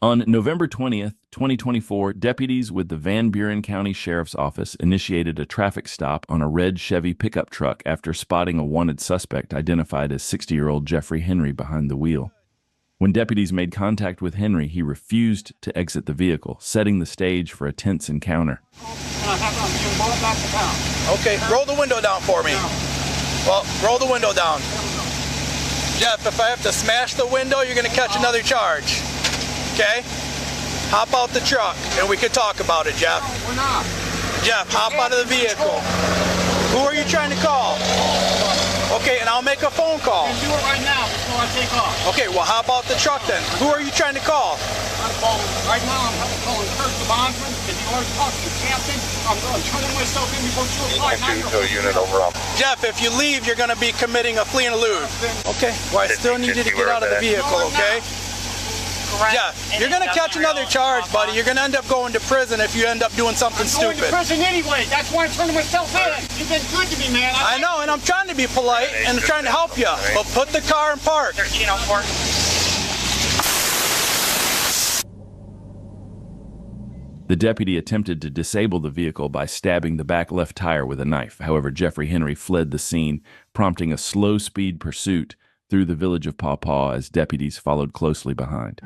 On November 20th, 2024, deputies with the Van Buren County Sheriff's Office initiated a traffic stop on a red Chevy pickup truck after spotting a wanted suspect identified as 60-year-old Jeffrey Henry behind the wheel. When deputies made contact with Henry, he refused to exit the vehicle, setting the stage for a tense encounter. Okay, roll the window down for me. Well, roll the window down. Jeff, if I have to smash the window, you're going to catch another charge. Okay? Hop out the truck and we can talk about it, Jeff. We're not. Jeff, hop out of the vehicle. Who are you trying to call? Okay, and I'll make a phone call. You can do it right now before I take off. Okay, well, hop out the truck then. Who are you trying to call? Right now, I'm calling Kurt the bondsman because he already talked to the captain. I'm turning myself in before 2 o'clock. To a unit over up. Jeff, if you leave, you're going to be committing a flee and elude. Okay, well, I still need you to get out of the vehicle, okay? Jeff, you're going to catch another charge, buddy. You're going to end up going to prison if you end up doing something stupid. I'm going to prison anyway. That's why I'm turning myself in. You've been good to me, man. I know, and I'm trying to be polite and trying to help you. But put the car in park. 1304. The deputy attempted to disable the vehicle by stabbing the back left tire with a knife. However, Jeffrey Henry fled the scene, prompting a slow-speed pursuit through the village of Paw Paw as deputies followed closely behind.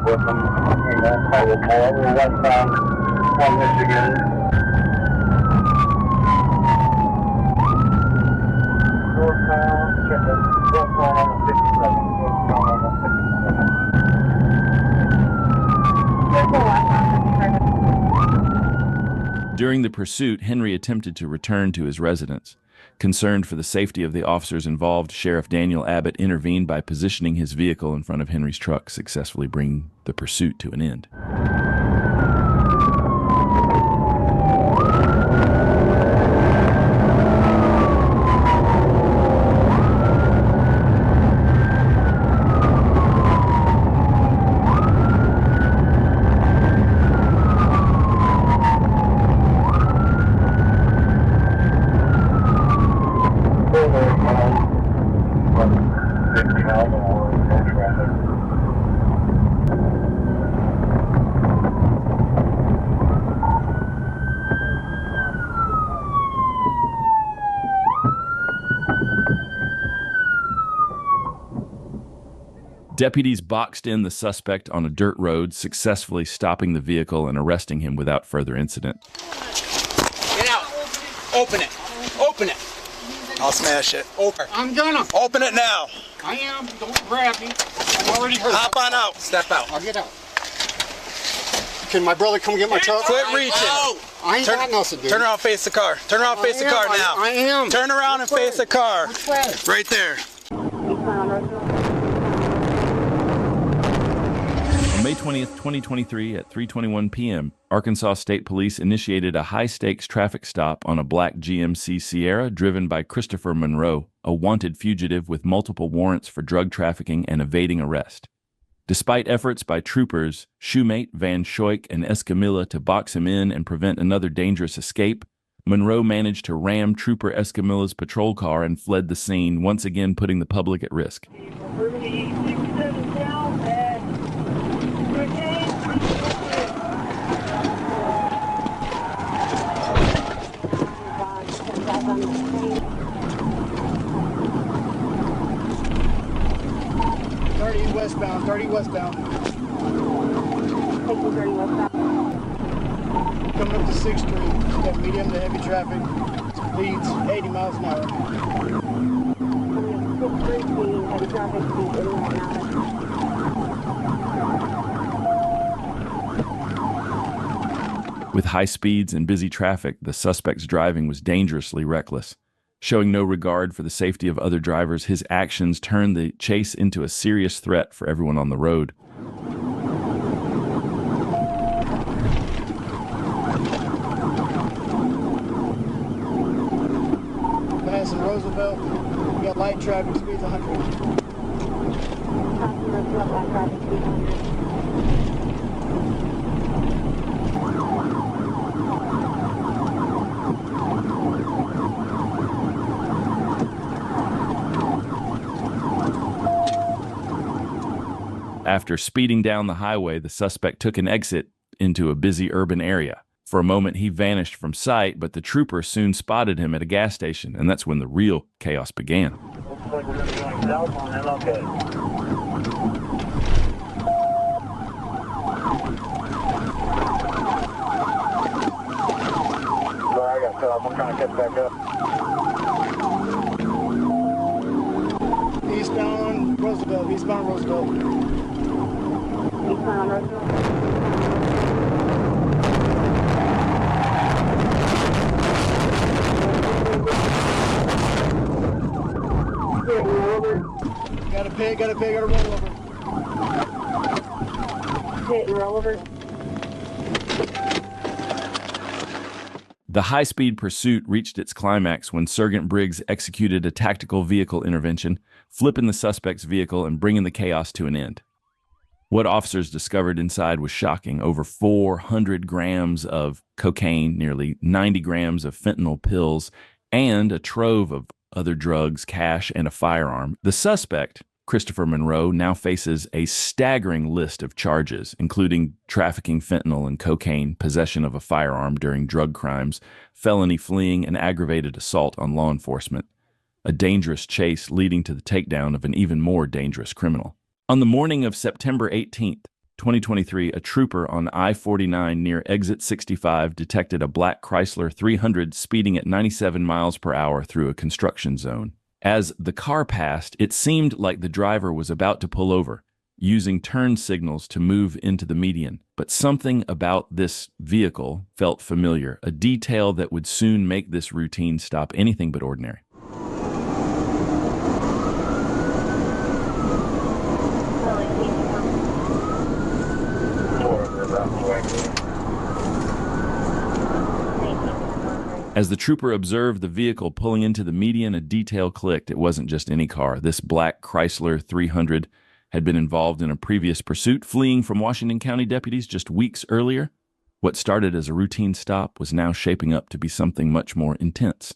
With them, westbound, Michigan. During the pursuit, Henry attempted to return to his residence. Concerned for the safety of the officers involved, Sheriff Daniel Abbott intervened by positioning his vehicle in front of Henry's truck, successfully bringing the pursuit to an end. Deputies boxed in the suspect on a dirt road, successfully stopping the vehicle and arresting him without further incident. Get out. Open it. Open it. I'll smash it. Open. I'm gonna. Open it now. I am. Don't grab me. I'm already hurt. Hop on out. Step out. I'll get out. Can my brother come get my truck? Quit reaching. I ain't got nothing, dude. Turn around, face the car. Turn around, face the car now. I am. Turn around and face the car. Which way? Right there. On May 20th, 2023 at 3:21 p.m., Arkansas State Police initiated a high-stakes traffic stop on a black GMC Sierra driven by Christopher Monroe, a wanted fugitive with multiple warrants for drug trafficking and evading arrest. Despite efforts by troopers, Shoemate, Van Schoik, and Escamilla to box him in and prevent another dangerous escape, Monroe managed to ram Trooper Escamilla's patrol car and fled the scene, once again putting the public at risk. Westbound, 30 westbound. Taking 30 westbound. Coming up to 6th Street, got medium to heavy traffic, speeds 80 miles an hour. Coming up to 6th Street, heavy traffic, speeds 80 miles an hour. With high speeds and busy traffic, the suspect's driving was dangerously reckless. Showing no regard for the safety of other drivers, his actions turned the chase into a serious threat for everyone on the road. Passing Roosevelt, we got light traffic, speeds 100. Passing Roosevelt, light traffic, speeds 100. After speeding down the highway, the suspect took an exit into a busy urban area. For a moment, he vanished from sight, but the trooper soon spotted him at a gas station, and that's when the real chaos began. Looks like we're going to be going south on MLK. Sorry, I got cut off. I'm trying to catch back up. Eastbound Roosevelt. Eastbound Roosevelt. Got a pig, got a rollover. Hit and rollover. The high-speed pursuit reached its climax when Sergeant Briggs executed a tactical vehicle intervention, flipping the suspect's vehicle and bringing the chaos to an end. What officers discovered inside was shocking. Over 400 grams of cocaine, nearly 90 grams of fentanyl pills, and a trove of other drugs, cash, and a firearm. The suspect, Christopher Monroe, now faces a staggering list of charges, including trafficking fentanyl and cocaine, possession of a firearm during drug crimes, felony fleeing, and aggravated assault on law enforcement. A dangerous chase leading to the takedown of an even more dangerous criminal. On the morning of September 18th, 2023, a trooper on I-49 near Exit 65 detected a black Chrysler 300 speeding at 97 miles per hour through a construction zone. As the car passed, it seemed like the driver was about to pull over, using turn signals to move into the median. But something about this vehicle felt familiar, a detail that would soon make this routine stop anything but ordinary. As the trooper observed the vehicle pulling into the median, a detail clicked. It wasn't just any car. This black Chrysler 300 had been involved in a previous pursuit, fleeing from Washington County deputies just weeks earlier. What started as a routine stop was now shaping up to be something much more intense.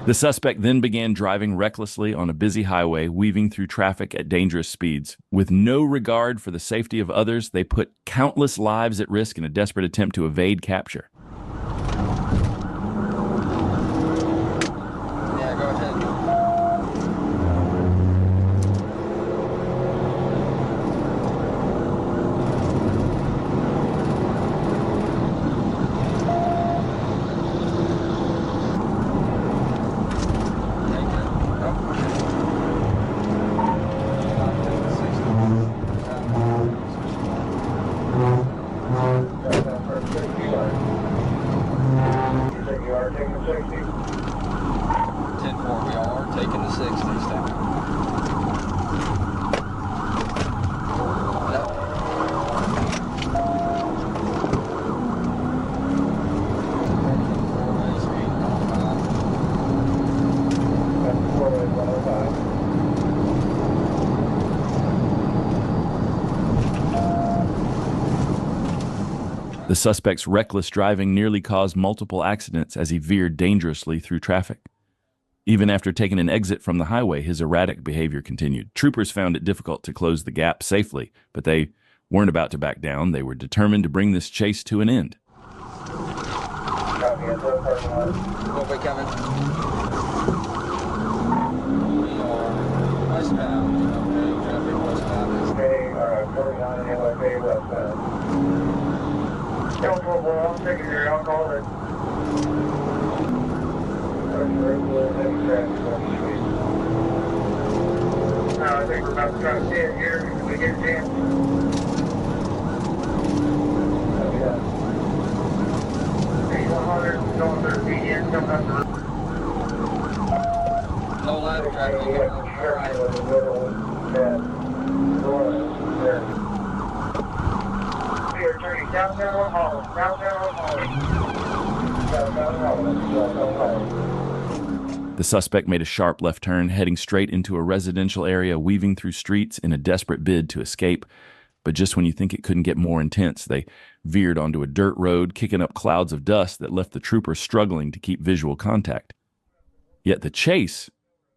The suspect then began driving recklessly on a busy highway, weaving through traffic at dangerous speeds. With no regard for the safety of others, they put countless lives at risk in a desperate attempt to evade capture. Yeah, go ahead. The suspect's reckless driving nearly caused multiple accidents as he veered dangerously through traffic. Even after taking an exit from the highway, his erratic behavior continued. Troopers found it difficult to close the gap safely, but they weren't about to back down. They were determined to bring this chase to an end. Will be coming. We are westbound. Okay, traffic westbound. Okay, 49 and LFA westbound. Delta 4, I think we're about to try to see it here. Can we get a chance? Hey, 100, going through the median, coming up the road. No ladder traffic. We are turning downtown Oak Holland. Downtown Oak Holland. Downtown Oak Holland. The suspect made a sharp left turn, heading straight into a residential area, weaving through streets in a desperate bid to escape. But just when you think it couldn't get more intense, they veered onto a dirt road, kicking up clouds of dust that left the trooper struggling to keep visual contact. Yet the chase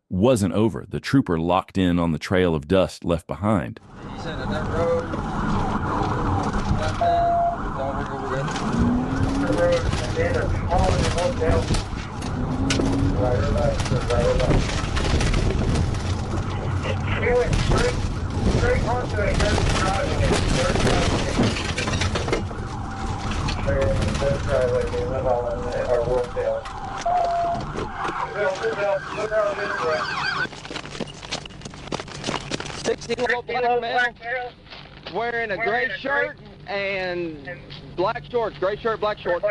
wasn't over. The trooper locked in on the trail of dust left behind. You said that road, left hand, don't work over there. The road, and then a Holland and Hotel. Right or left, right or left. He went straight onto a dirt driveway. Dirt driveway, they live all in our Wolfdale. Look how it is, 16-year-old black male wearing a gray shirt and black shorts. Gray shirt, black shorts.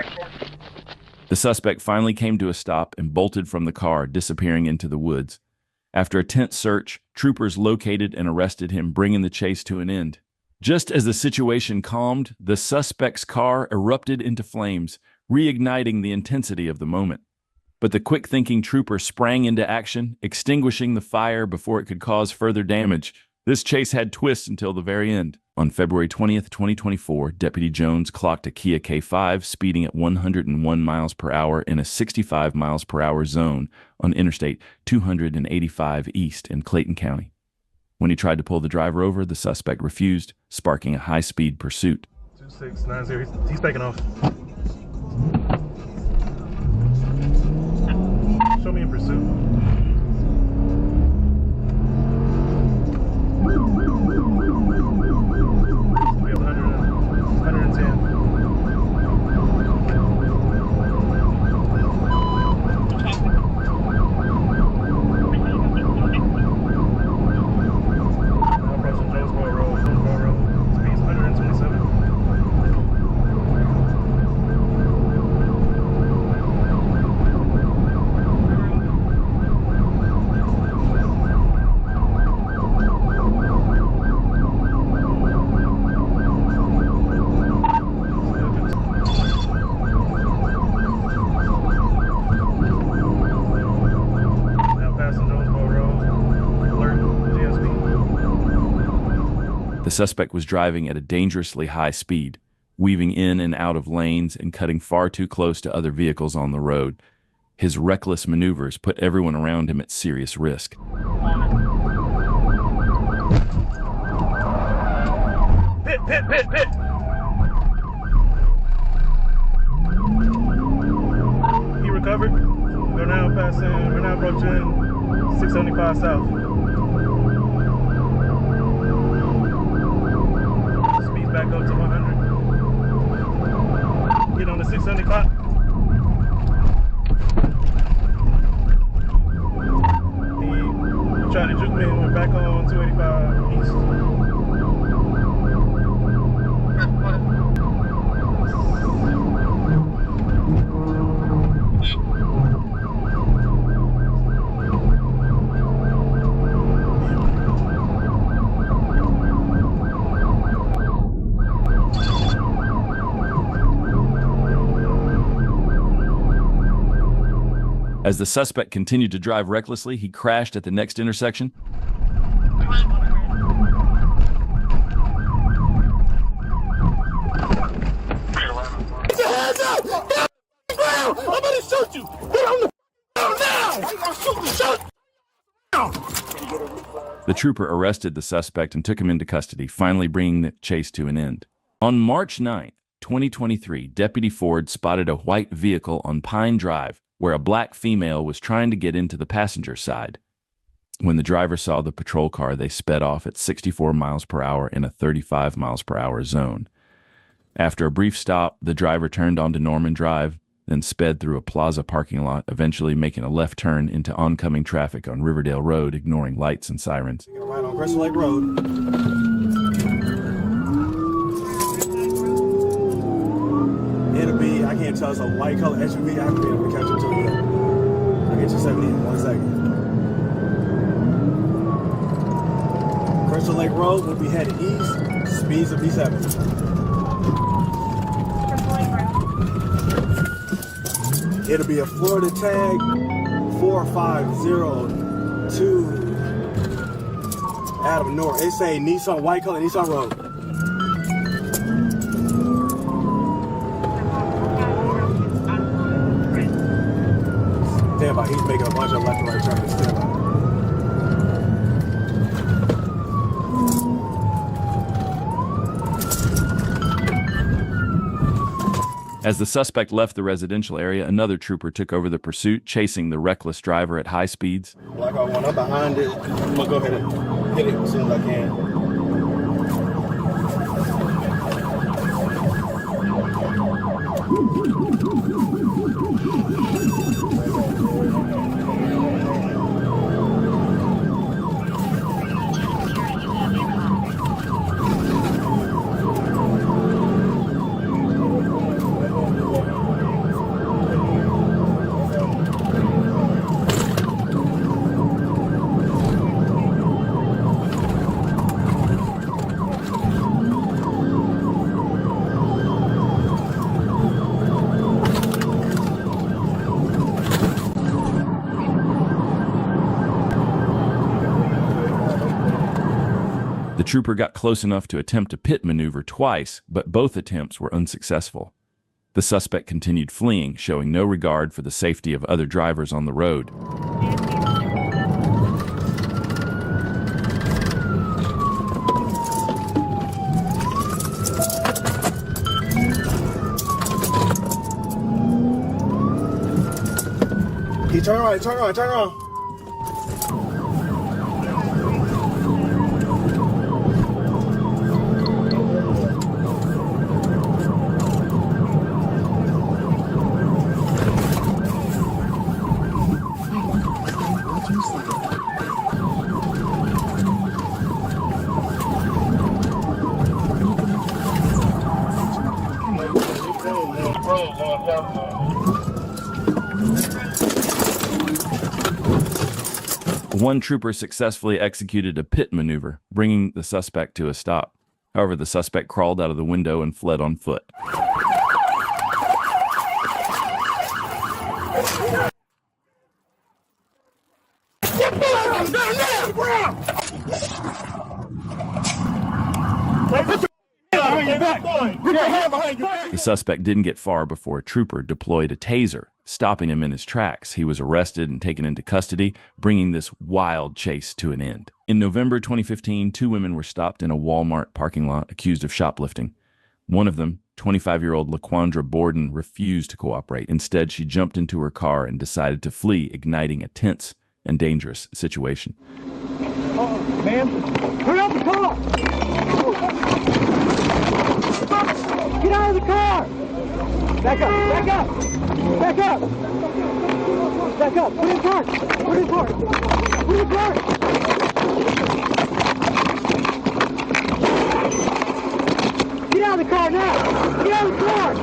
The suspect finally came to a stop and bolted from the car, disappearing into the woods. After a tense search, troopers located and arrested him, bringing the chase to an end. Just as the situation calmed, the suspect's car erupted into flames, reigniting the intensity of the moment. But the quick-thinking trooper sprang into action, extinguishing the fire before it could cause further damage. This chase had twists until the very end. On February 20th, 2024, Deputy Jones clocked a Kia K5 speeding at 101 miles per hour in a 65 miles per hour zone on Interstate 285 East in Clayton County. When he tried to pull the driver over, the suspect refused, sparking a high-speed pursuit. 2690, he's taking off. Show me in pursuit. We have 110. Now approaching Jonesboro Road. Speed's 127. The suspect was driving at a dangerously high speed, weaving in and out of lanes and cutting far too close to other vehicles on the road. His reckless maneuvers put everyone around him at serious risk. Pit! He recovered. We're now approaching 675 South. Speed's back up to 100. Get on the 670 clock. He tried to juke me and went back on 285 East. As the suspect continued to drive recklessly, he crashed at the next intersection. The trooper arrested the suspect and took him into custody, finally bringing the chase to an end. On March 9, 2023, Deputy Ford spotted a white vehicle on Pine Drive, where a black female was trying to get into the passenger side. When the driver saw the patrol car, they sped off at 64 miles per hour in a 35 miles per hour zone. After a brief stop, the driver turned onto Norman Drive, then sped through a plaza parking lot, eventually making a left turn into oncoming traffic on Riverdale Road, ignoring lights and sirens. Right on Crystal Lake Road. It'll be, I can't tell, it's a white color SUV. I haven't been able to catch it to it yet. I'll get you 70 in 1 second. Crystal Lake Road will be headed east. Speeds will be 70. It'll be a Florida tag 4502 Adam North. It say Nissan, white color, Nissan Road. Stand by, he's making a bunch of left and right turns. Stand by. As the suspect left the residential area, another trooper took over the pursuit, chasing the reckless driver at high speeds. Black R1, I'm behind it. I'm gonna go ahead and hit it as soon as I can. The trooper got close enough to attempt a pit maneuver twice, but both attempts were unsuccessful. The suspect continued fleeing, showing no regard for the safety of other drivers on the road. He turn around, turn around, turn around. One trooper successfully executed a pit maneuver, bringing the suspect to a stop. However, the suspect crawled out of the window and fled on foot. The suspect didn't get far before a trooper deployed a taser, stopping him in his tracks. He was arrested and taken into custody, bringing this wild chase to an end. In November 2015, 2 women were stopped in a Walmart parking lot accused of shoplifting. One of them, 25-year-old LaQuandra Borden, refused to cooperate. Instead, she jumped into her car and decided to flee, igniting a tense and dangerous situation. Ma'am, turn off the car! Get out of the car! Back up, back up! Back up! Back up! Put in park! Put in park! Put in park! Get out of the car now! Get out of the car!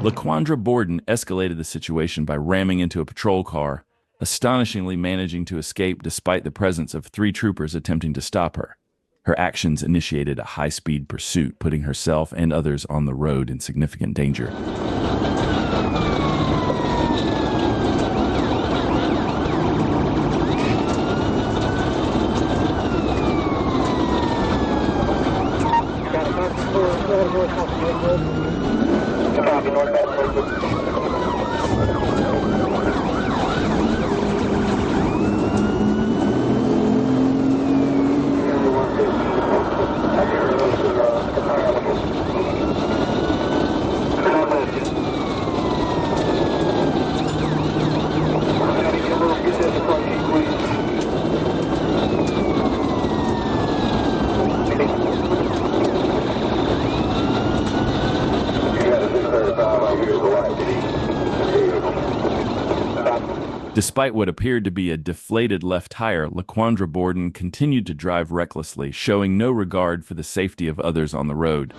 LaQuandra Borden escalated the situation by ramming into a patrol car, astonishingly managing to escape despite the presence of 3 troopers attempting to stop her. Her actions initiated a high-speed pursuit, putting herself and others on the road in significant danger. Despite what appeared to be a deflated left tire, Laquandra Borden continued to drive recklessly, showing no regard for the safety of others on the road.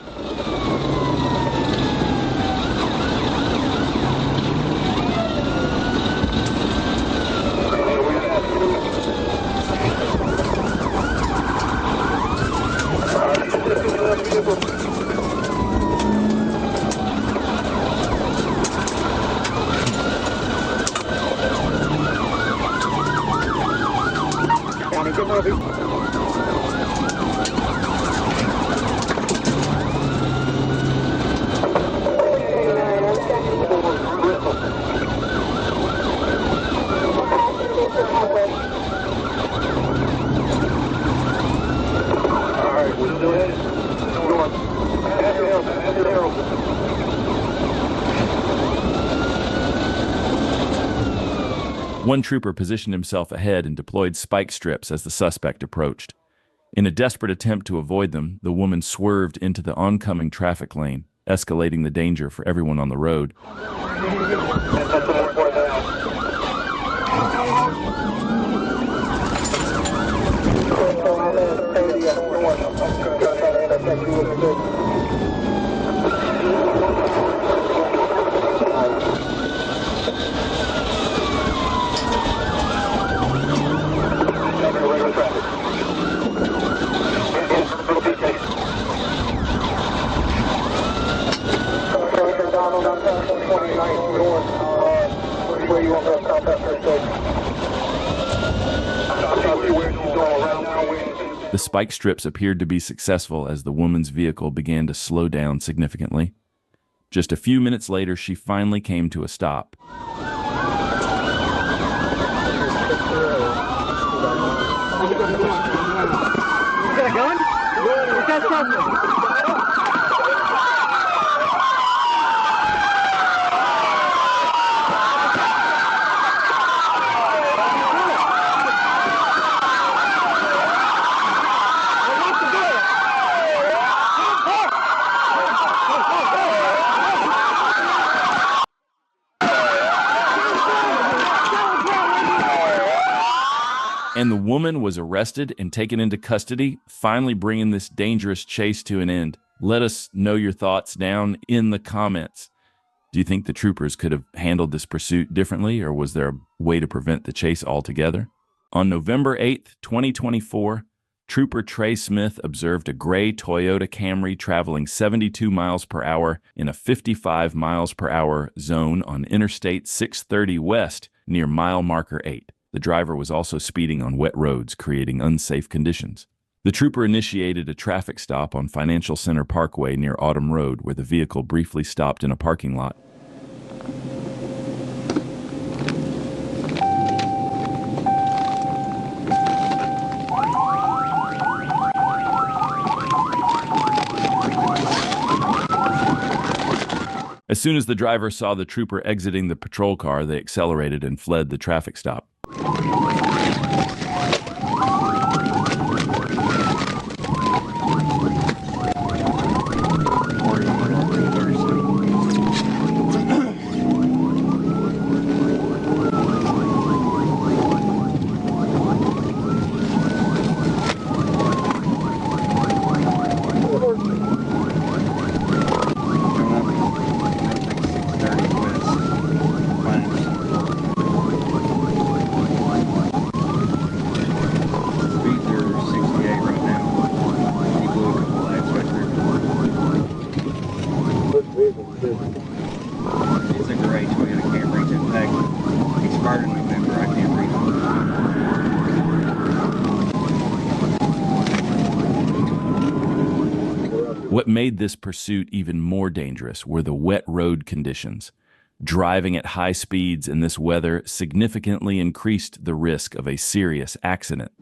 One trooper positioned himself ahead and deployed spike strips as the suspect approached. In a desperate attempt to avoid them, the woman swerved into the oncoming traffic lane, escalating the danger for everyone on the road. The spike strips appeared to be successful as the woman's vehicle began to slow down significantly. Just a few minutes later, she finally came to a stop. You got a gun? What's that something? And the woman was arrested and taken into custody, finally bringing this dangerous chase to an end. Let us know your thoughts down in the comments. Do you think the troopers could have handled this pursuit differently, or was there a way to prevent the chase altogether? On November 8th, 2024, Trooper Trey Smith observed a gray Toyota Camry traveling 72 miles per hour in a 55 miles per hour zone on Interstate 630 West near mile marker 8. The driver was also speeding on wet roads, creating unsafe conditions. The trooper initiated a traffic stop on Financial Center Parkway near Autumn Road, where the vehicle briefly stopped in a parking lot. As soon as the driver saw the trooper exiting the patrol car, they accelerated and fled the traffic stop. It's a great Toyota Camry. In fact, it started in November. I can't read it. What made this pursuit even more dangerous were the wet road conditions. Driving at high speeds in this weather significantly increased the risk of a serious accident.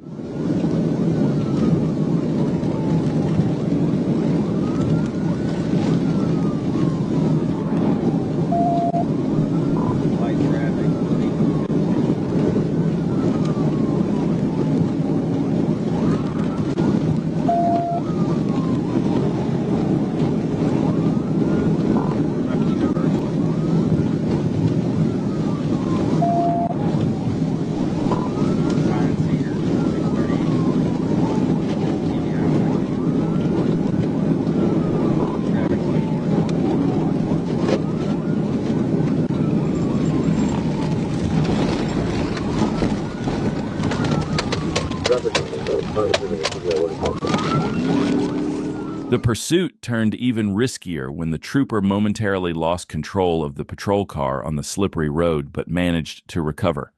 The pursuit turned even riskier when the trooper momentarily lost control of the patrol car on the slippery road but managed to recover.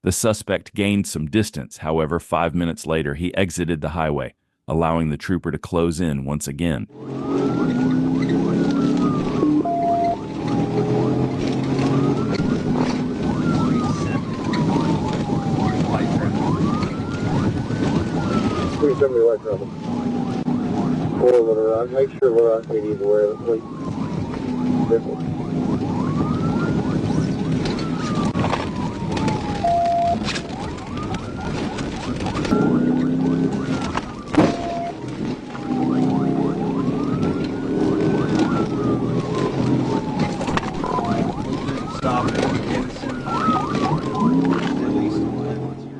The suspect gained some distance, however, 5 minutes later he exited the highway, allowing the trooper to close in once again. Make sure we're on he's aware of the fleet.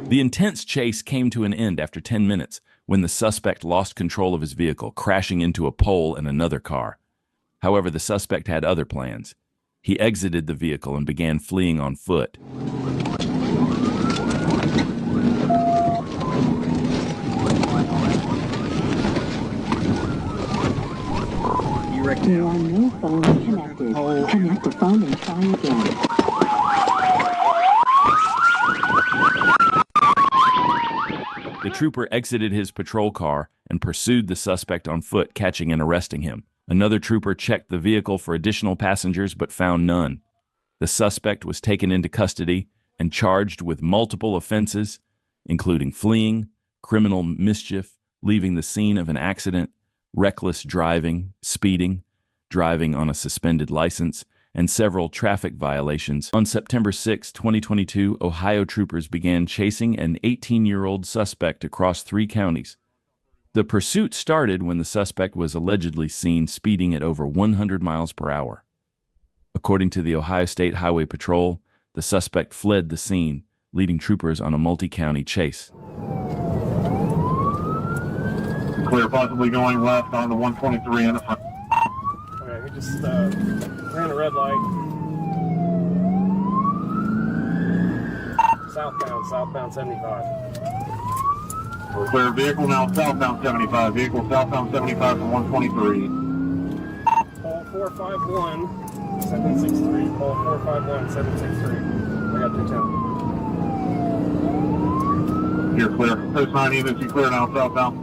The intense chase came to an end after 10 minutes when the suspect lost control of his vehicle, crashing into a pole and another car. However, the suspect had other plans. He exited the vehicle and began fleeing on foot. There are no phones connected. Connect the phone and try again. The trooper exited his patrol car and pursued the suspect on foot, catching and arresting him. Another trooper checked the vehicle for additional passengers but found none. The suspect was taken into custody and charged with multiple offenses, including fleeing, criminal mischief, leaving the scene of an accident, reckless driving, speeding, driving on a suspended license, and several traffic violations. On September 6, 2022, Ohio troopers began chasing an 18-year-old suspect across 3 counties. The pursuit started when the suspect was allegedly seen speeding at over 100 miles per hour. According to the Ohio State Highway Patrol, the suspect fled the scene, leading troopers on a multi-county chase. Clear, possibly going left on the 123 in the front. Okay, we just ran a red light. Southbound 75. We're clear. Vehicle now southbound 75. Vehicle southbound 75 from 123. Call 451 763. Call 451 763. I got 210. You're clear. Post 9 units, you clear now southbound.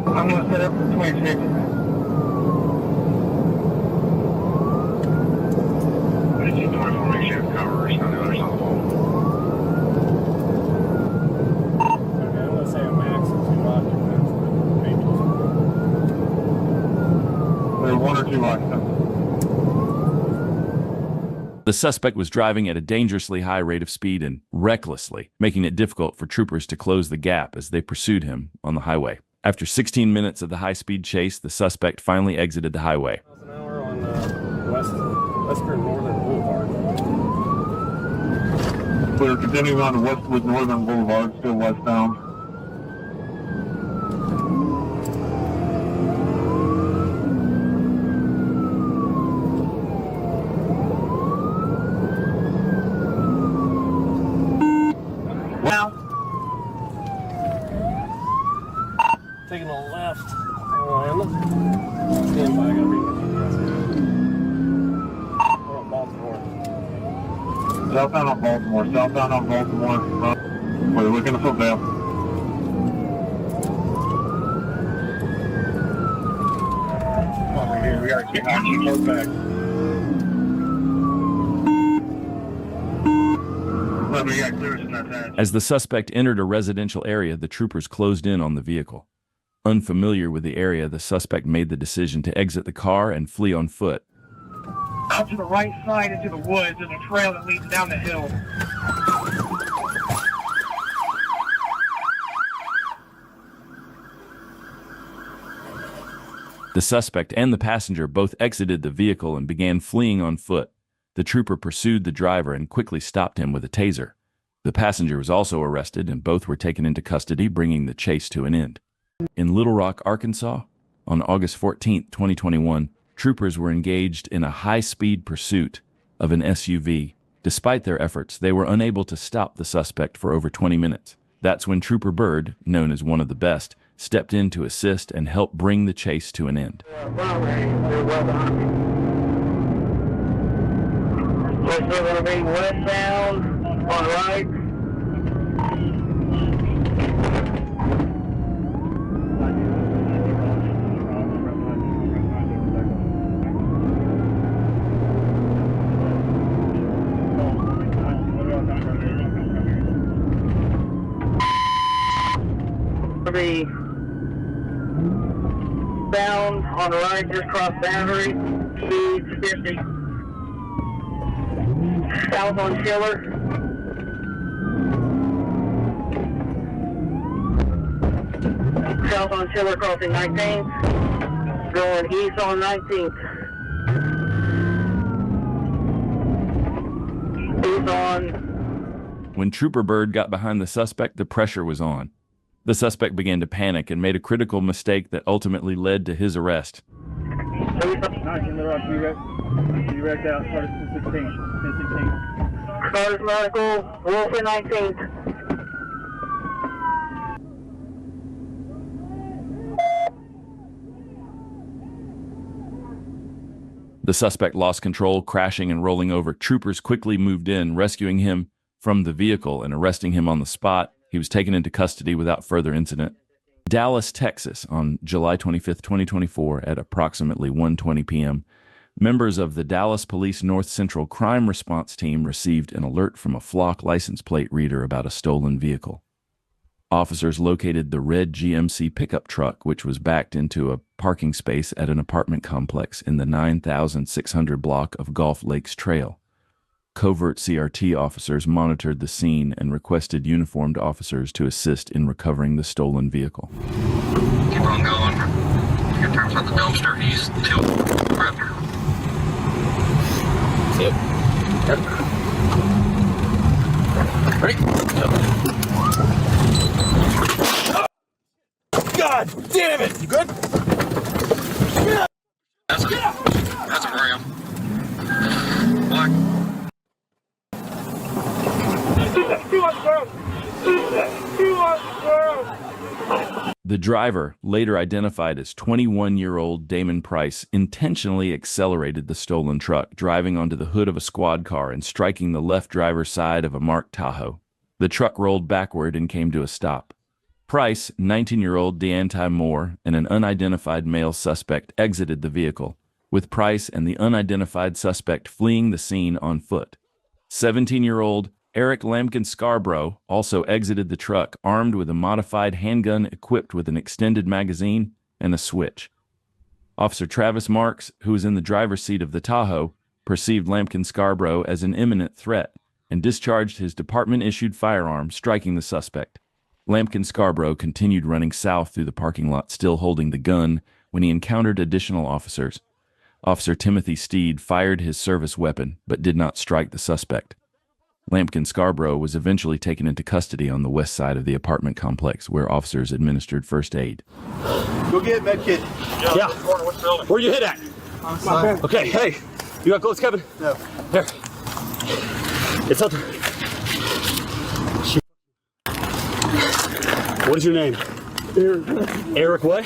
I'm going to set up for 26. What did you do for makeshift cover? It's not the other side of the phone. Okay, I'm going to say a max of 2 occupants, but maybe 2. There are 1 or 2 occupants. The suspect was driving at a dangerously high rate of speed and recklessly, making it difficult for troopers to close the gap as they pursued him on the highway. After 16 minutes of the high-speed chase, the suspect finally exited the highway. Miles an hour on Western Northern Boulevard. Clear, continuing on to Westwood Northern Boulevard, still westbound. Now, Taking a left on. Stand by, I gotta read the GPS. We're on Baltimore. southbound on Baltimore, southbound on Baltimore. We're looking to Football. Over here, we are getting our close back. We got clearance in our patch. As the suspect entered a residential area, the troopers closed in on the vehicle. Unfamiliar with the area, the suspect made the decision to exit the car and flee on foot. Out to the right side into the woods, there's a trail that leads down the hill. The suspect and the passenger both exited the vehicle and began fleeing on foot. The trooper pursued the driver and quickly stopped him with a taser. The passenger was also arrested and both were taken into custody, bringing the chase to an end. In Little Rock, Arkansas, on August 14, 2021, troopers were engaged in a high-speed pursuit of an SUV. Despite their efforts, they were unable to stop the suspect for over 20 minutes. That's when Trooper Bird, known as one of the best, stepped in to assist and help bring the chase to an end. So we're going to be westbound on right. Be bound on the right, just cross boundary, speed 50. South on Schiller. South on Schiller crossing 19th. Going east on 19th. East on. When Trooper Bird got behind the suspect, the pressure was on. The suspect began to panic and made a critical mistake that ultimately led to his arrest. 19 Little Rock, you wrecked out, started 1016. Cars medical, Wolf at 19th. The suspect lost control, crashing and rolling over. Troopers quickly moved in, rescuing him from the vehicle and arresting him on the spot. He was taken into custody without further incident. Dallas, Texas, on July 25, 2024, at approximately 1:20 p.m., members of the Dallas Police North Central Crime Response Team received an alert from a flock license plate reader about a stolen vehicle. Officers located the red GMC pickup truck, which was backed into a parking space at an apartment complex in the 9600 block of Gulf Lakes Trail. Covert CRT officers monitored the scene and requested uniformed officers to assist in recovering the stolen vehicle. Keep on going. Your turns on the dumpster, he's tilt. Yep. Ready? God damn it! You good? That's a ram. Black. The driver, later identified as 21-year-old Damon Price, intentionally accelerated the stolen truck, driving onto the hood of a squad car and striking the left driver's side of a marked Tahoe. The truck rolled backward and came to a stop. Price, 19-year-old Deanti Moore, and an unidentified male suspect exited the vehicle, with Price and the unidentified suspect fleeing the scene on foot. 17-year-old Eric Lampkin Scarborough also exited the truck armed with a modified handgun equipped with an extended magazine and a switch. Officer Travis Marks, who was in the driver's seat of the Tahoe, perceived Lampkin Scarborough as an imminent threat and discharged his department-issued firearm, striking the suspect. Lampkin Scarborough continued running south through the parking lot, still holding the gun, when he encountered additional officers. Officer Timothy Steed fired his service weapon, but did not strike the suspect. Lampkin Scarborough was eventually taken into custody on the west side of the apartment complex, where officers administered first aid. Go get med kit. Yeah. Where you hit at? Okay, hey. You got gloves, Kevin? No. Here. It's up there. What is your name? Eric what?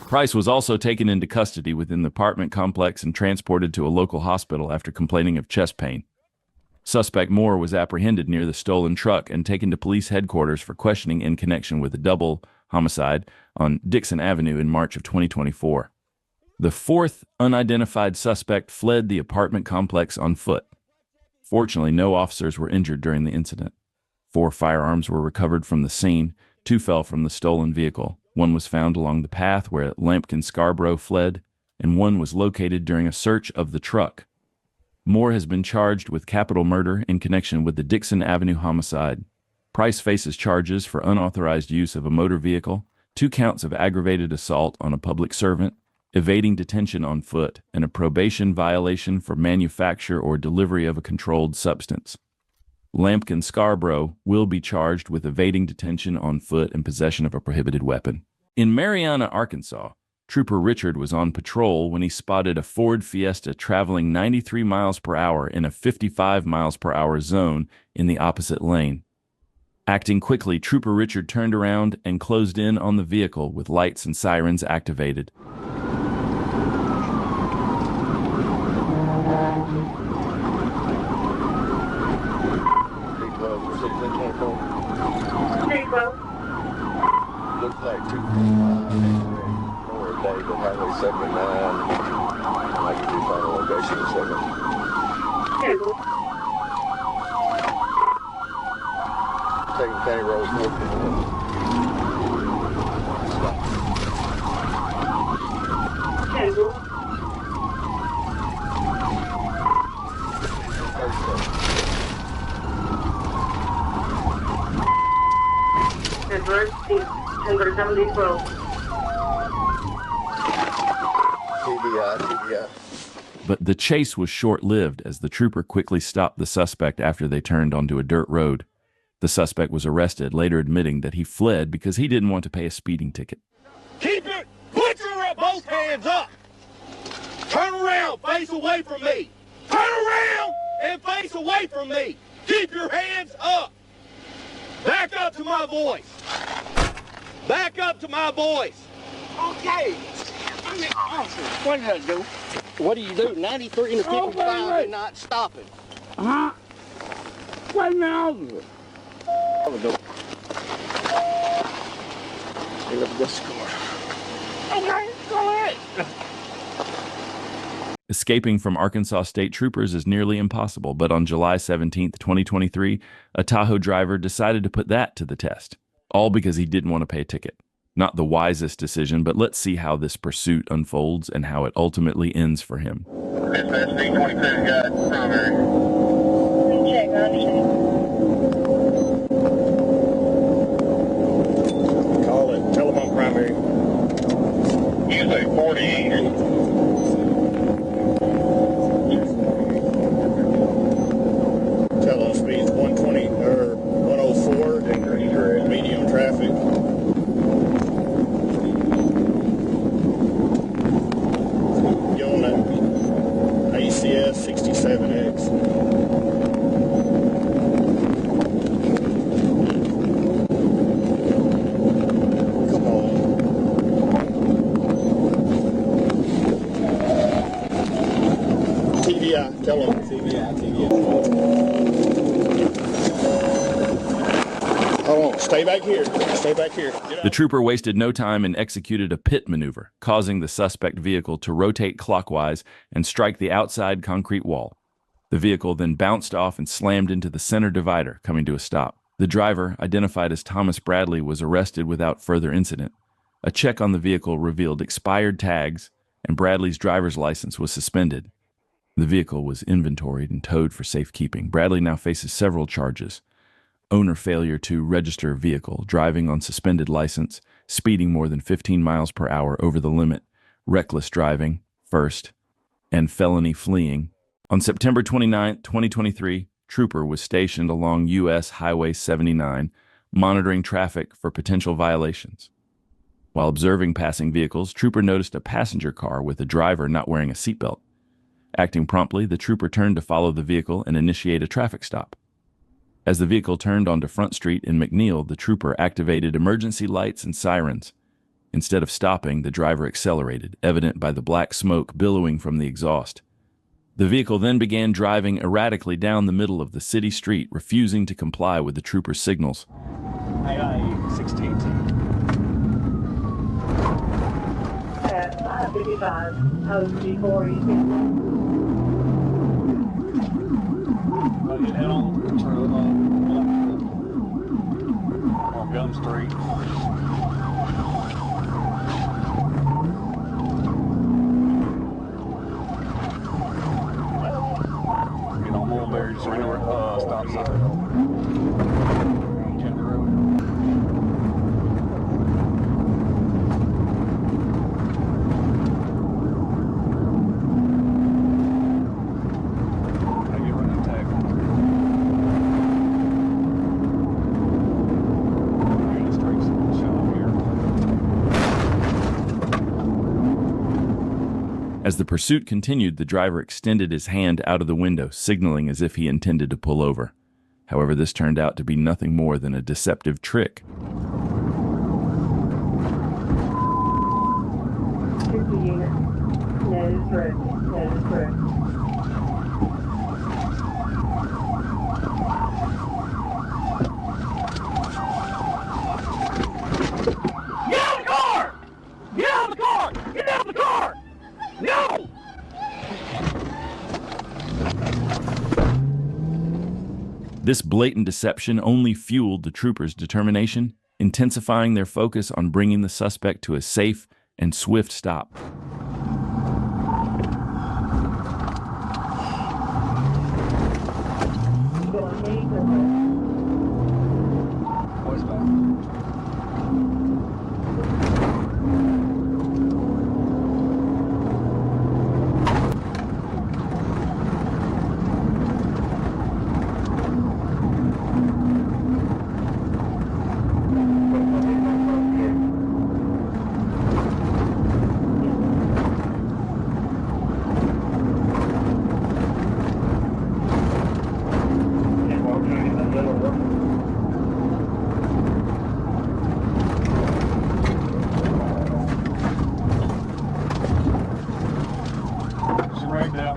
Price was also taken into custody within the apartment complex and transported to a local hospital after complaining of chest pain. Suspect Moore was apprehended near the stolen truck and taken to police headquarters for questioning in connection with a double homicide on Dixon Avenue in March of 2024. The fourth unidentified suspect fled the apartment complex on foot. Fortunately, no officers were injured during the incident. 4 firearms were recovered from the scene. 2 fell from the stolen vehicle. 1 was found along the path where Lampkin Scarborough fled, and 1 was located during a search of the truck. Moore has been charged with capital murder in connection with the Dixon Avenue homicide. Price faces charges for unauthorized use of a motor vehicle, 2 counts of aggravated assault on a public servant, evading detention on foot, and a probation violation for manufacture or delivery of a controlled substance. Lampkin Scarborough will be charged with evading detention on foot and possession of a prohibited weapon. In Marianna, Arkansas, Trooper Richard was on patrol when he spotted a Ford Fiesta traveling 93 miles per hour in a 55 miles per hour zone in the opposite lane. Acting quickly, Trooper Richard turned around and closed in on the vehicle with lights and sirens activated. Looks like 2 North David Highway 79. I'll give you final location in a second. Taking County Road 451. TBI. But the chase was short-lived as the trooper quickly stopped the suspect after they turned onto a dirt road. The suspect was arrested, later admitting that he fled because he didn't want to pay a speeding ticket. Keep it! Put both hands up! Turn around, face away from me! Turn around and face away from me! Keep your hands up! Back up to my voice! Back up to my voice! Okay! What did I do? What do you do? 93 and a 55 and not stopping. Uh-huh. Wait a minute. Look at this score. Okay, go ahead. Escaping from Arkansas State Troopers is nearly impossible, but on July 17, 2023, a Tahoe driver decided to put that to the test, all because he didn't want to pay a ticket. Not the wisest decision, but let's see how this pursuit unfolds and how it ultimately ends for him. Dispatch 822 got primary. Check, I understand. Call it. Tell them I'm primary. You say 48. Tell them speed's 120 or 104. Medium traffic. ACS 67X. Come on. TBI, tell them. TBI. Hold on, stay back here. The trooper wasted no time and executed a pit maneuver, causing the suspect vehicle to rotate clockwise and strike the outside concrete wall. The vehicle then bounced off and slammed into the center divider, coming to a stop. The driver, identified as Thomas Bradley, was arrested without further incident. A check on the vehicle revealed expired tags, and Bradley's driver's license was suspended. The vehicle was inventoried and towed for safekeeping. Bradley now faces several charges: owner failure to register vehicle, driving on suspended license, speeding more than 15 miles per hour over the limit, reckless driving, first, and felony fleeing. On September 29, 2023, Trooper was stationed along U.S. Highway 79, monitoring traffic for potential violations. While observing passing vehicles, Trooper noticed a passenger car with a driver not wearing a seatbelt. Acting promptly, the Trooper turned to follow the vehicle and initiate a traffic stop. As the vehicle turned onto Front Street in McNeil, the trooper activated emergency lights and sirens. Instead of stopping, the driver accelerated, evident by the black smoke billowing from the exhaust. The vehicle then began driving erratically down the middle of the city street, refusing to comply with the trooper's signals. AI 16. 55, G4, Head on Gum Street. Get on Mulberry, so we know where stop sign. Gender Road. As the pursuit continued, the driver extended his hand out of the window, signaling as if he intended to pull over. However, this turned out to be nothing more than a deceptive trick. No! This blatant deception only fueled the troopers' determination, intensifying their focus on bringing the suspect to a safe and swift stop.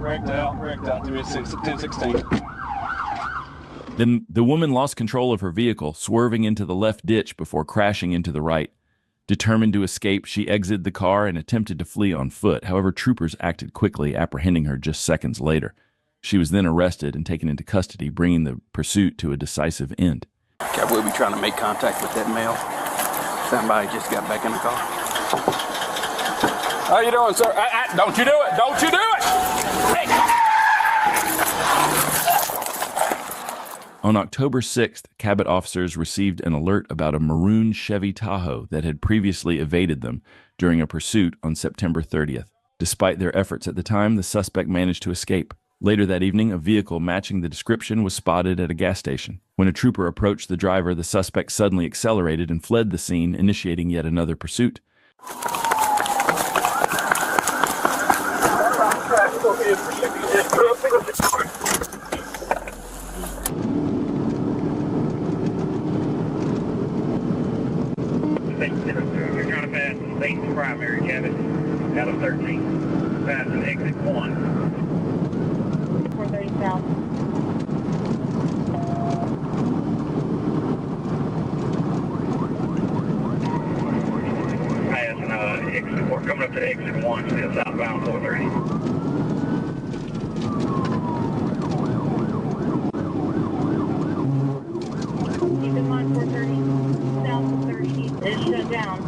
Wrecked out, 1016. Then the woman lost control of her vehicle, swerving into the left ditch before crashing into the right. Determined to escape, she exited the car and attempted to flee on foot. However, troopers acted quickly, apprehending her just seconds later. She was then arrested and taken into custody, bringing the pursuit to a decisive end. Okay, we'll be trying to make contact with that male. Somebody just got back in the car. How you doing, sir? Don't you do it! Don't you do it! Hey. On October 6th, Cabot officers received an alert about a maroon Chevy Tahoe that had previously evaded them during a pursuit on September 30th. Despite their efforts at the time, the suspect managed to escape. Later that evening, a vehicle matching the description was spotted at a gas station. When a trooper approached the driver, the suspect suddenly accelerated and fled the scene, initiating yet another pursuit. You're trying to pass the state's primary, Cabot, out of 13. Passing exit 1. 430 south. Passing exit 4, coming up to exit 1, still southbound 430. Keep in mind 430 south of 30 is shut down.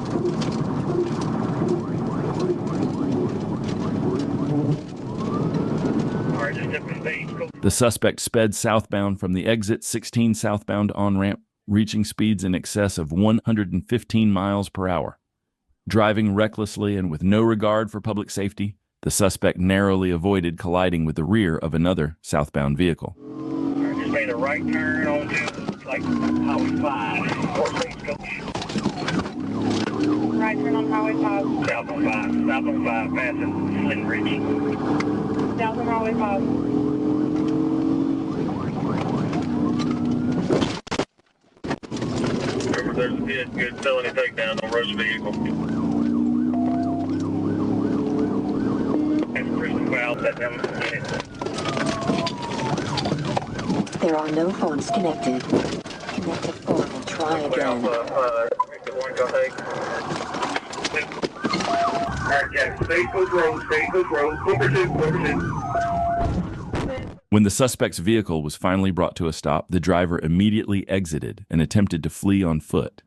The suspect sped southbound from the exit 16 southbound on-ramp, reaching speeds in excess of 115 miles per hour. Driving recklessly and with no regard for public safety, the suspect narrowly avoided colliding with the rear of another southbound vehicle. Just made a right turn onto Highway 5. Right turn on Highway 5. South on 5, passing Flint Ridge. South on Highway 5. Remember, there's a good felony takedown on Rush vehicle. That's Christian Foul, that down in There are no phones connected. Connected phone and try again. Alright, Jack, Stagecoach Road, Booker 2. When the suspect's vehicle was finally brought to a stop, the driver immediately exited and attempted to flee on foot.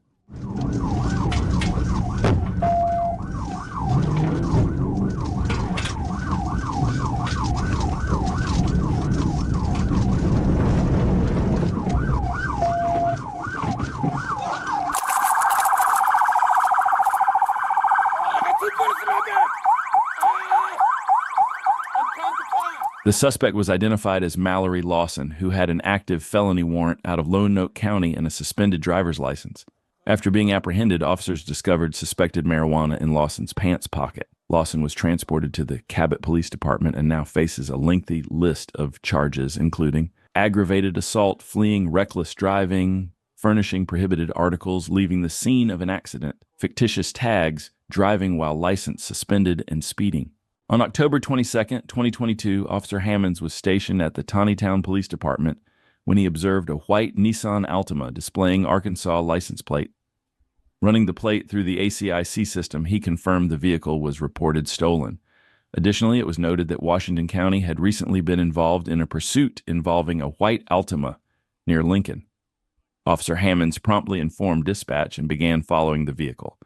The suspect was identified as Mallory Lawson, who had an active felony warrant out of Lone Oak County and a suspended driver's license. After being apprehended, officers discovered suspected marijuana in Lawson's pants pocket. Lawson was transported to the Cabot Police Department and now faces a lengthy list of charges, including aggravated assault, fleeing, reckless driving, furnishing prohibited articles, leaving the scene of an accident, fictitious tags, driving while license suspended, and speeding. On October 22, 2022, Officer Hammonds was stationed at the Taneytown Police Department when he observed a white Nissan Altima displaying Arkansas license plate. Running the plate through the ACIC system, he confirmed the vehicle was reported stolen. Additionally, it was noted that Washington County had recently been involved in a pursuit involving a white Altima near Lincoln. Officer Hammonds promptly informed dispatch and began following the vehicle.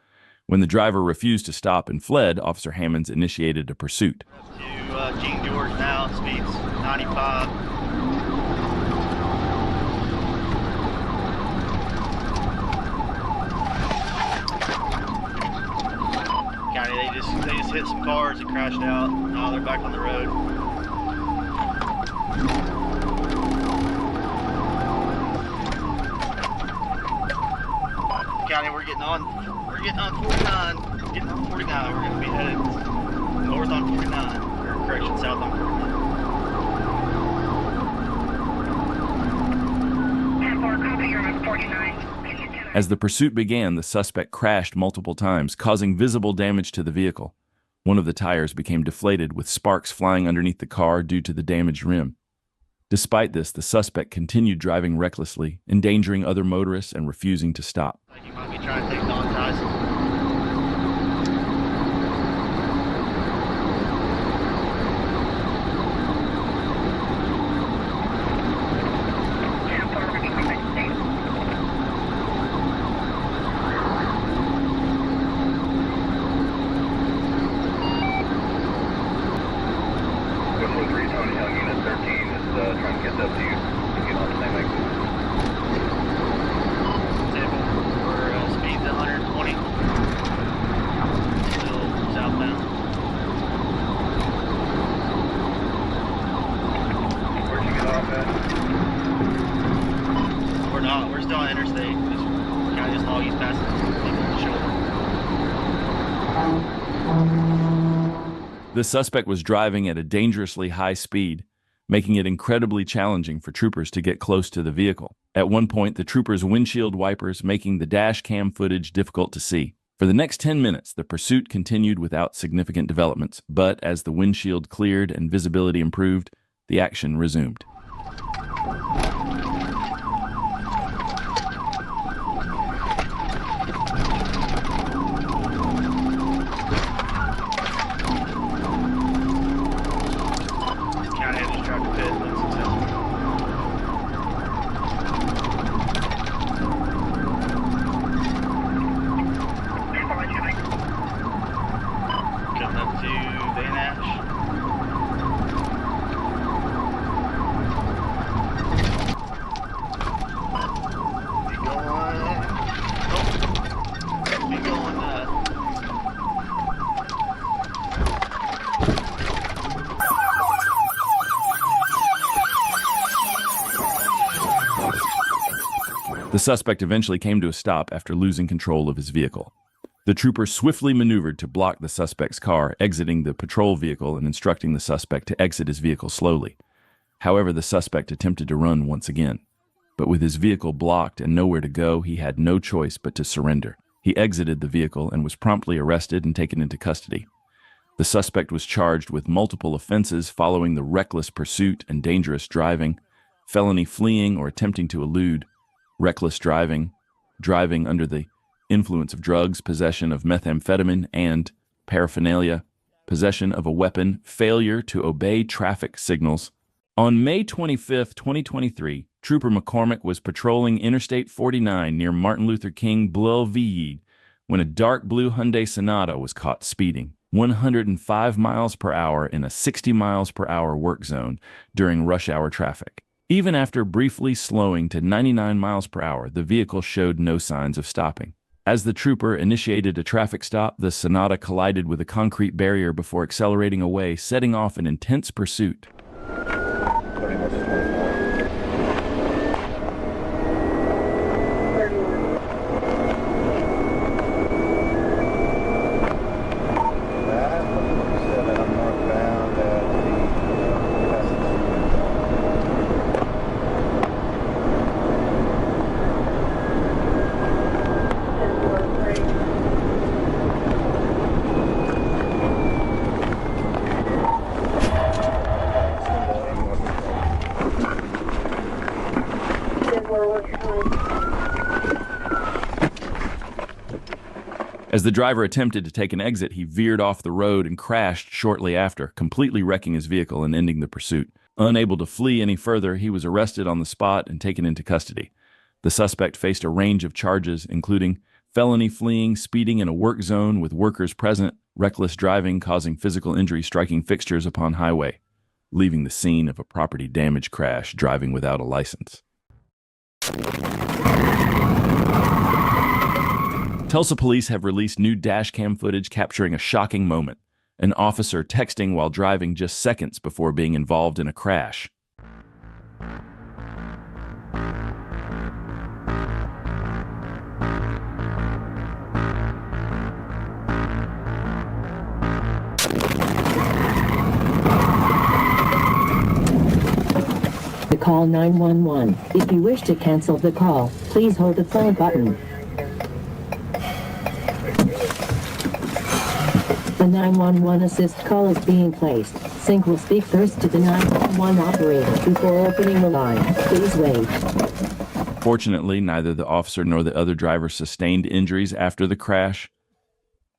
When the driver refused to stop and fled, Officer Hammonds initiated a pursuit. To King George now, speeds 95. County, they just hit some cars and crashed out. Now they're back on the road. County, we're getting on 49. Getting on 49. We're going to be headed north on 49. Or correction, south on 49. As the pursuit began, the suspect crashed multiple times, causing visible damage to the vehicle. One of the tires became deflated, with sparks flying underneath the car due to the damaged rim. Despite this, the suspect continued driving recklessly, endangering other motorists and refusing to stop. You might be trying to take non-ties. We're still on interstate. Just kind of just all use past the shoulder. The suspect was driving at a dangerously high speed, making it incredibly challenging for troopers to get close to the vehicle. At one point, the troopers' windshield wipers making the dash cam footage difficult to see. For the next 10 minutes, the pursuit continued without significant developments, but as the windshield cleared and visibility improved, the action resumed. The suspect eventually came to a stop after losing control of his vehicle. The trooper swiftly maneuvered to block the suspect's car, exiting the patrol vehicle and instructing the suspect to exit his vehicle slowly. However, the suspect attempted to run once again. But with his vehicle blocked and nowhere to go, he had no choice but to surrender. He exited the vehicle and was promptly arrested and taken into custody. The suspect was charged with multiple offenses following the reckless pursuit and dangerous driving, felony fleeing or attempting to elude, reckless driving, driving under the influence of drugs, possession of methamphetamine and paraphernalia, possession of a weapon, failure to obey traffic signals. On May 25, 2023, Trooper McCormick was patrolling Interstate 49 near Martin Luther King Boulevard when a dark blue Hyundai Sonata was caught speeding 105 miles per hour in a 60 miles per hour work zone during rush hour traffic. Even after briefly slowing to 99 miles per hour, the vehicle showed no signs of stopping. As the trooper initiated a traffic stop, the Sonata collided with a concrete barrier before accelerating away, setting off an intense pursuit. As the driver attempted to take an exit, he veered off the road and crashed shortly after, completely wrecking his vehicle and ending the pursuit. Unable to flee any further, he was arrested on the spot and taken into custody. The suspect faced a range of charges, including felony fleeing, speeding in a work zone with workers present, reckless driving causing physical injury, striking fixtures upon highway, leaving the scene of a property damage crash, driving without a license. Tulsa police have released new dashcam footage capturing a shocking moment. An officer texting while driving just seconds before being involved in a crash. Call 911. If you wish to cancel the call, please hold the phone button. The 911 assist call is being placed. Sync will speak first to the 911 operator before opening the line. Please wait. Fortunately, neither the officer nor the other driver sustained injuries after the crash.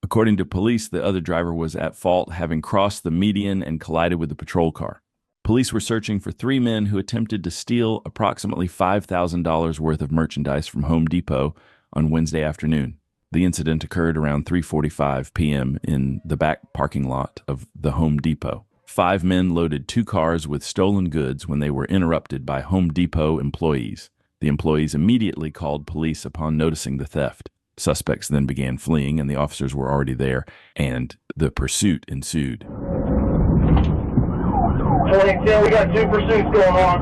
According to police, the other driver was at fault, having crossed the median and collided with the patrol car. Police were searching for 3 men who attempted to steal approximately $5,000 worth of merchandise from Home Depot on Wednesday afternoon. The incident occurred around 3:45 p.m. in the back parking lot of the Home Depot. 5 men loaded 2 cars with stolen goods when they were interrupted by Home Depot employees. The employees immediately called police upon noticing the theft. Suspects then began fleeing, and the officers were already there, and the pursuit ensued. 2010, we got 2 pursuits going on.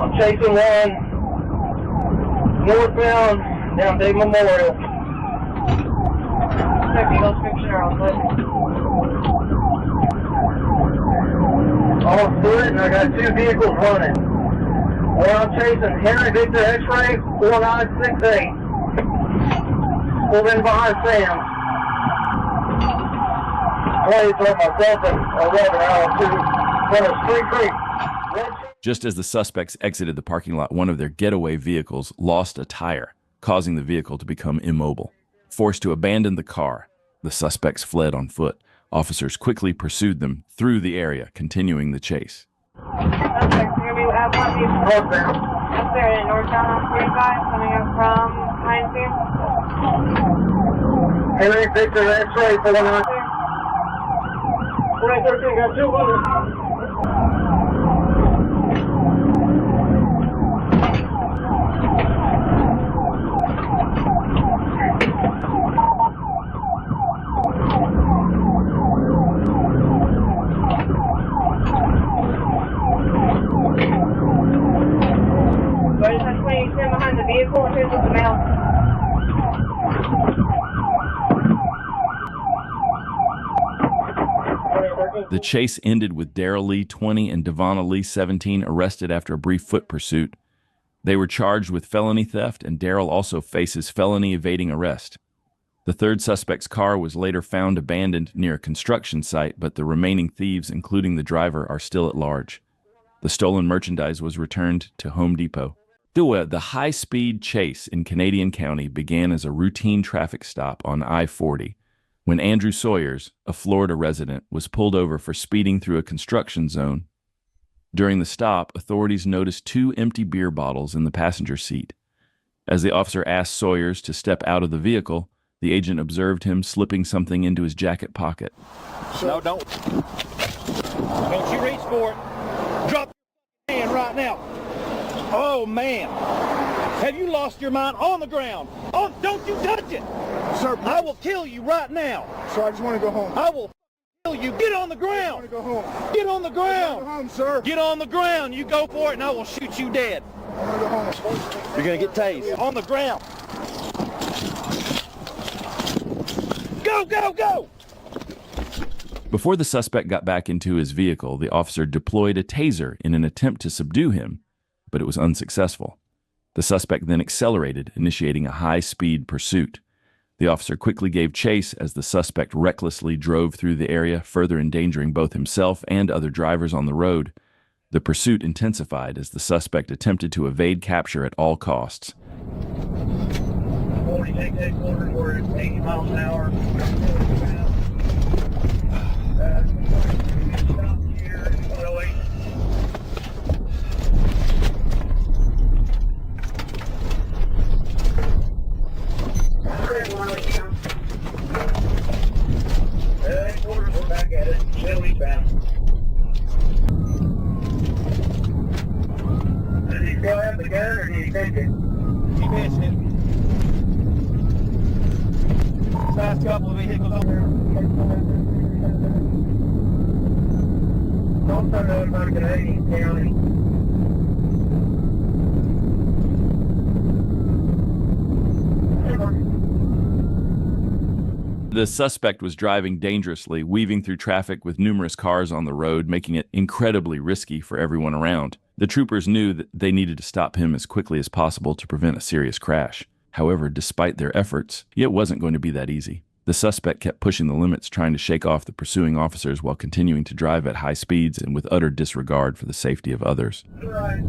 I'm chasing one northbound down Big Memorial. On foot, and I got 2 vehicles running. One I'm chasing, Henry Victor X-Ray 4968. Pulled in behind Sam. I told myself and I walking out to Street Creek. Just as the suspects exited the parking lot, one of their getaway vehicles lost a tire, causing the vehicle to become immobile. Forced to abandon the car, the suspects fled on foot. Officers quickly pursued them through the area, continuing the chase. Northbound. Up there in northbound on 45, coming up from Hinesview. Henry Victor X-Ray 49. 2013, got 200. Behind the vehicle, and here's the mail. The chase ended with Darrell Lee, 20, and Devonna Lee, 17, arrested after a brief foot pursuit. They were charged with felony theft, and Darrell also faces felony evading arrest. The third suspect's car was later found abandoned near a construction site, but the remaining thieves, including the driver, are still at large. The stolen merchandise was returned to Home Depot. The high-speed chase in Canadian County began as a routine traffic stop on I-40 when Andrew Sawyers, a Florida resident, was pulled over for speeding through a construction zone. During the stop, authorities noticed 2 empty beer bottles in the passenger seat. As the officer asked Sawyers to step out of the vehicle, the agent observed him slipping something into his jacket pocket. No, don't. Don't you reach for it. Drop your hand right now. Oh, man. Have you lost your mind? On the ground. Oh, don't you touch it. Sir, I will kill you right now. Sir, I just want to go home. I will kill you. Get on the ground. I want to go home. Get on the ground. Go home, sir. Get on the ground. You go for it, and I will shoot you dead. I want to go home. You're going to get tased. On the ground. Go, go, go. Before the suspect got back into his vehicle, the officer deployed a taser in an attempt to subdue him, but it was unsuccessful. The suspect then accelerated, initiating a high-speed pursuit. The officer quickly gave chase as the suspect recklessly drove through the area, further endangering both himself and other drivers on the road. The pursuit intensified as the suspect attempted to evade capture at all costs. 46 headquarters, we're at 80 miles an hour. Stop here, 108. Headquarters, we're back at it. Still eastbound. Does he still have the gun, or did he fix it? He missed it. Last couple of vehicles over there. Don't turn over on Canadian County. The suspect was driving dangerously, weaving through traffic with numerous cars on the road, making it incredibly risky for everyone around. The troopers knew that they needed to stop him as quickly as possible to prevent a serious crash. However, despite their efforts, it wasn't going to be that easy. The suspect kept pushing the limits, trying to shake off the pursuing officers while continuing to drive at high speeds and with utter disregard for the safety of others. Right.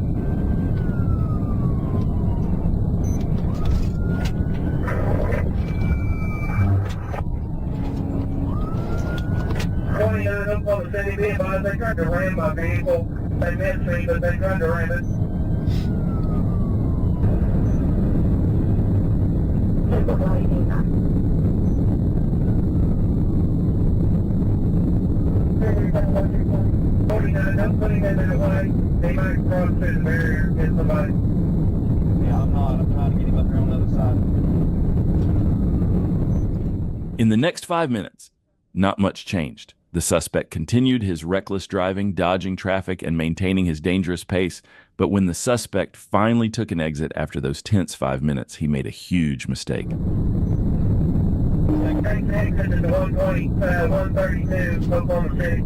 Up on the city being by, they tried to ram my vehicle. They missed me, but they tried to ram it. Don't put him in that way. They might cross through the barrier and hit somebody. Yeah, I'm not. I'm trying to get him up here on the other side. In the next 5 minutes, not much changed. The suspect continued his reckless driving, dodging traffic, and maintaining his dangerous pace. But when the suspect finally took an exit after those tense 5 minutes, he made a huge mistake. Take exit to 120, 132, Oklahoma City.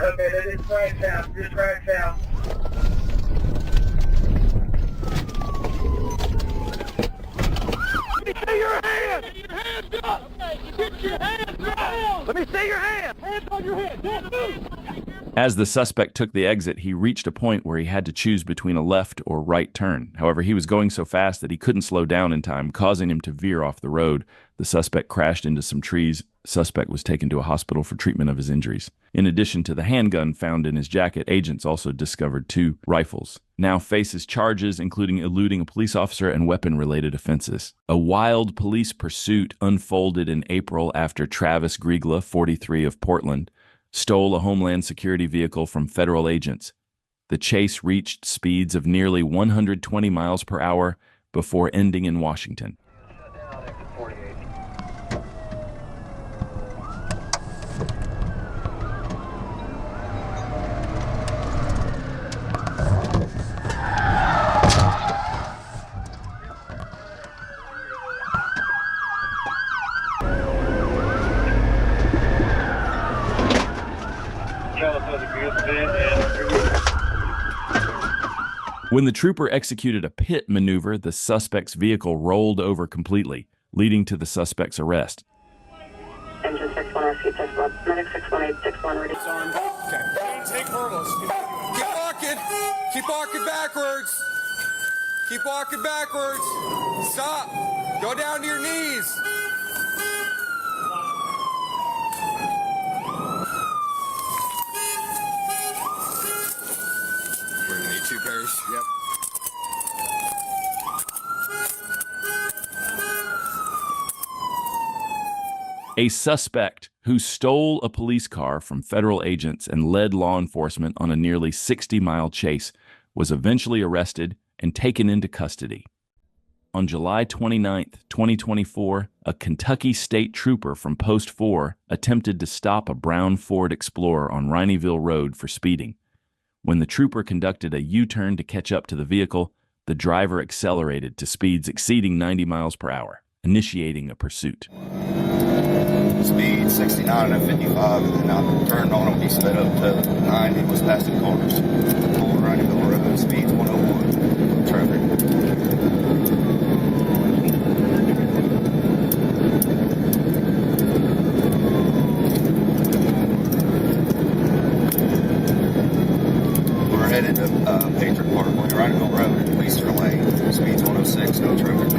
Okay, they just crash out. Just crash out. Let me see your hands! Get your hands up! Get your hands up! Let me see your hands! Hands on your head! Don't move! As the suspect took the exit, he reached a point where he had to choose between a left or right turn. However, he was going so fast that he couldn't slow down in time, causing him to veer off the road. The suspect crashed into some trees. The suspect was taken to a hospital for treatment of his injuries. In addition to the handgun found in his jacket, agents also discovered 2 rifles. Now faces charges including eluding a police officer and weapon-related offenses. A wild police pursuit unfolded in April after Travis Griegla, 43 of Portland, stole a Homeland Security vehicle from federal agents. The chase reached speeds of nearly 120 miles per hour before ending in Washington. When the trooper executed a pit maneuver, the suspect's vehicle rolled over completely, leading to the suspect's arrest. Engine 61 rescue 61, medic 61861 ready. Okay. Take hurdles. Keep walking. Keep walking backwards. Keep walking backwards. Stop. Go down to your knees. We're gonna need 2 pairs. Yep. A suspect who stole a police car from federal agents and led law enforcement on a nearly 60-mile chase was eventually arrested and taken into custody. On July 29, 2024, a Kentucky state trooper from Post 4 attempted to stop a brown Ford Explorer on Rineyville Road for speeding. When the trooper conducted a U-turn to catch up to the vehicle, the driver accelerated to speeds exceeding 90 miles per hour, initiating a pursuit. Speed 69 and 55, and then I turned on him. He sped up to 90, was past the corners. Pulled Rineyville Road, speeds 101. Traffic. Patriot Parkway, Rhineville Road in Eastern Lane. Speed's 106, no traffic.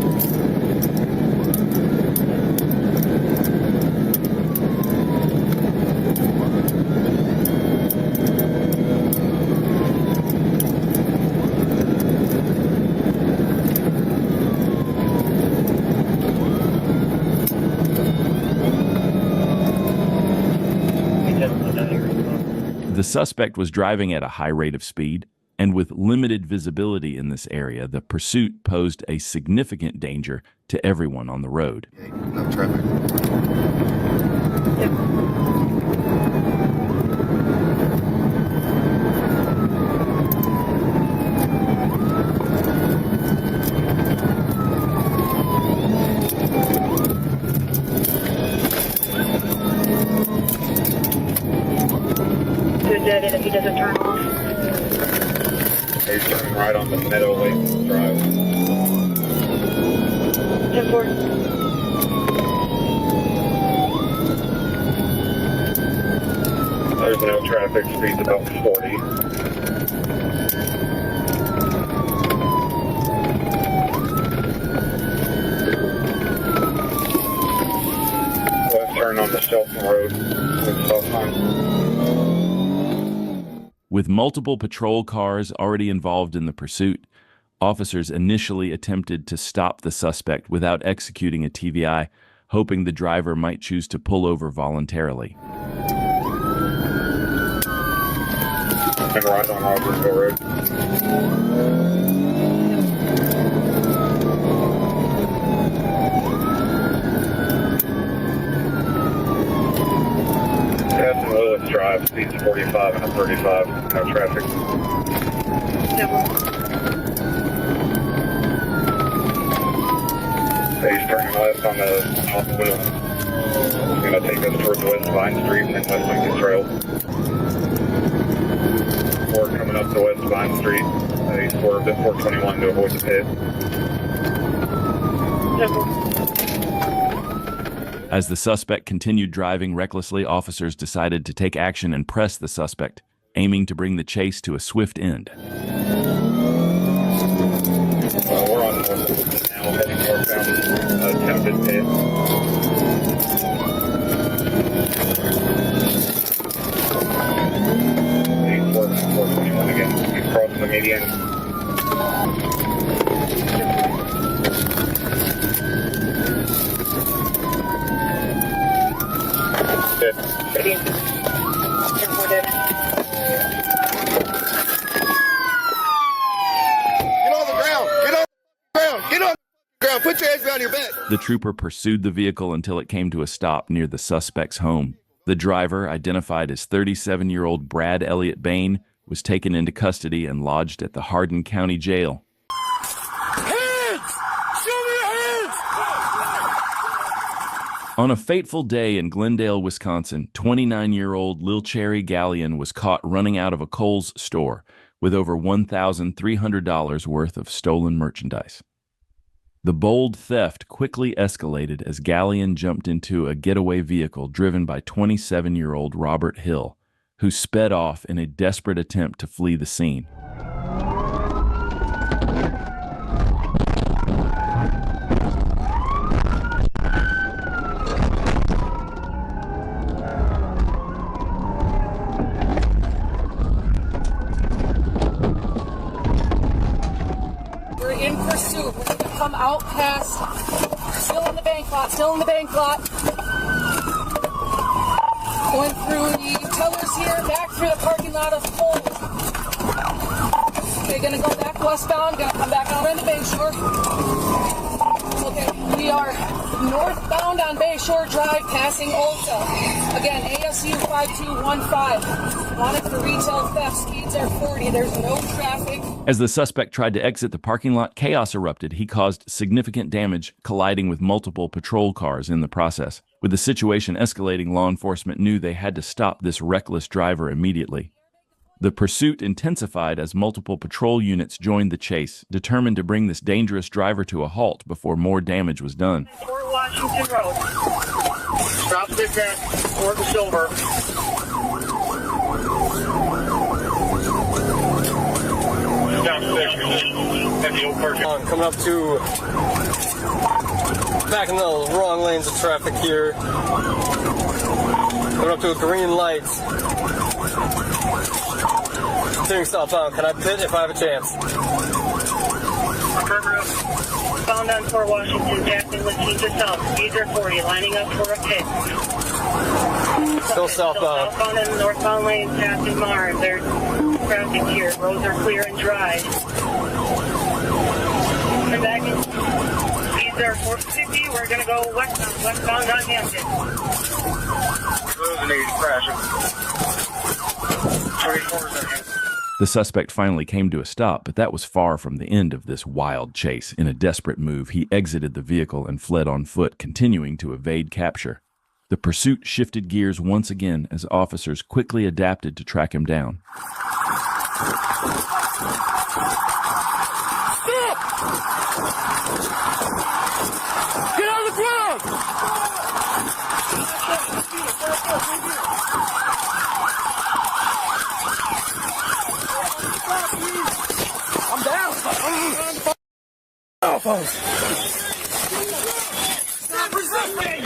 The suspect was driving at a high rate of speed, and with limited visibility in this area, the pursuit posed a significant danger to everyone on the road. No traffic. If he doesn't turn off. He's turning right on the Meadow Lake Drive. 10-4. There's no traffic, speed's about 40. Left turn on the Shelton Road with stop sign. With multiple patrol cars already involved in the pursuit, officers initially attempted to stop the suspect without executing a TVI, hoping the driver might choose to pull over voluntarily. And right on Rogersville Road. Passing Lewis Drive, speeds 45 and a 35, no traffic. He's turning left on the North Wheel. He's going to take us towards West Vine Street and then West Lincoln Trail. We're coming up to West Vine Street. He swerved at 421 to avoid the pit. As the suspect continued driving recklessly, officers decided to take action and press the suspect, aiming to bring the chase to a swift end. We're on north now, heading northbound, attempted pit. He's swerving at 421 again. He's crossing the median. Dead. Get on the ground! Get on the ground! Get on the ground! Put your hands behind your back! The trooper pursued the vehicle until it came to a stop near the suspect's home. The driver, identified as 37-year-old Brad Elliott Bain, was taken into custody and lodged at the Hardin County Jail. On a fateful day in Glendale, Wisconsin, 29-year-old Lil Cherry Gallion was caught running out of a Kohl's store with over $1,300 worth of stolen merchandise. The bold theft quickly escalated as Gallion jumped into a getaway vehicle driven by 27-year-old Robert Hill, who sped off in a desperate attempt to flee the scene. In pursuit. We're going to come out past, still in the bank lot, going through the tellers here, back through the parking lot of Kohl's. They're going to go back westbound, going to come back out into Bayshore. Okay, we are northbound on Bayshore Drive, passing Ulta. Again, ASU 5215. Wanted for retail theft, speeds are 40, there's no traffic. As the suspect tried to exit the parking lot, chaos erupted. He caused significant damage, colliding with multiple patrol cars in the process. With the situation escalating, law enforcement knew they had to stop this reckless driver immediately. The pursuit intensified as multiple patrol units joined the chase, determined to bring this dangerous driver to a halt before more damage was done. Fort Washington Road. Stop this at Fort Silver. Coming up to back in the wrong lanes of traffic here. Coming up to a green light. Continuing southbound. Can I pit if I have a chance? Affirmative. Found on Fort Washington, passing with team to south. Speeds are 40, lining up for a pit. Still southbound. Southbound in the northbound lane, passing Mars. There's traffic here. Roads are clear and dry. Coming back in. Speeds are 450. We're going to go westbound on Hampton. Moving, crashing. 24 seconds. The suspect finally came to a stop, but that was far from the end of this wild chase. In a desperate move, he exited the vehicle and fled on foot, continuing to evade capture. The pursuit shifted gears once again as officers quickly adapted to track him down. Stop! Get on the ground! I'm down. Oh, stop resisting!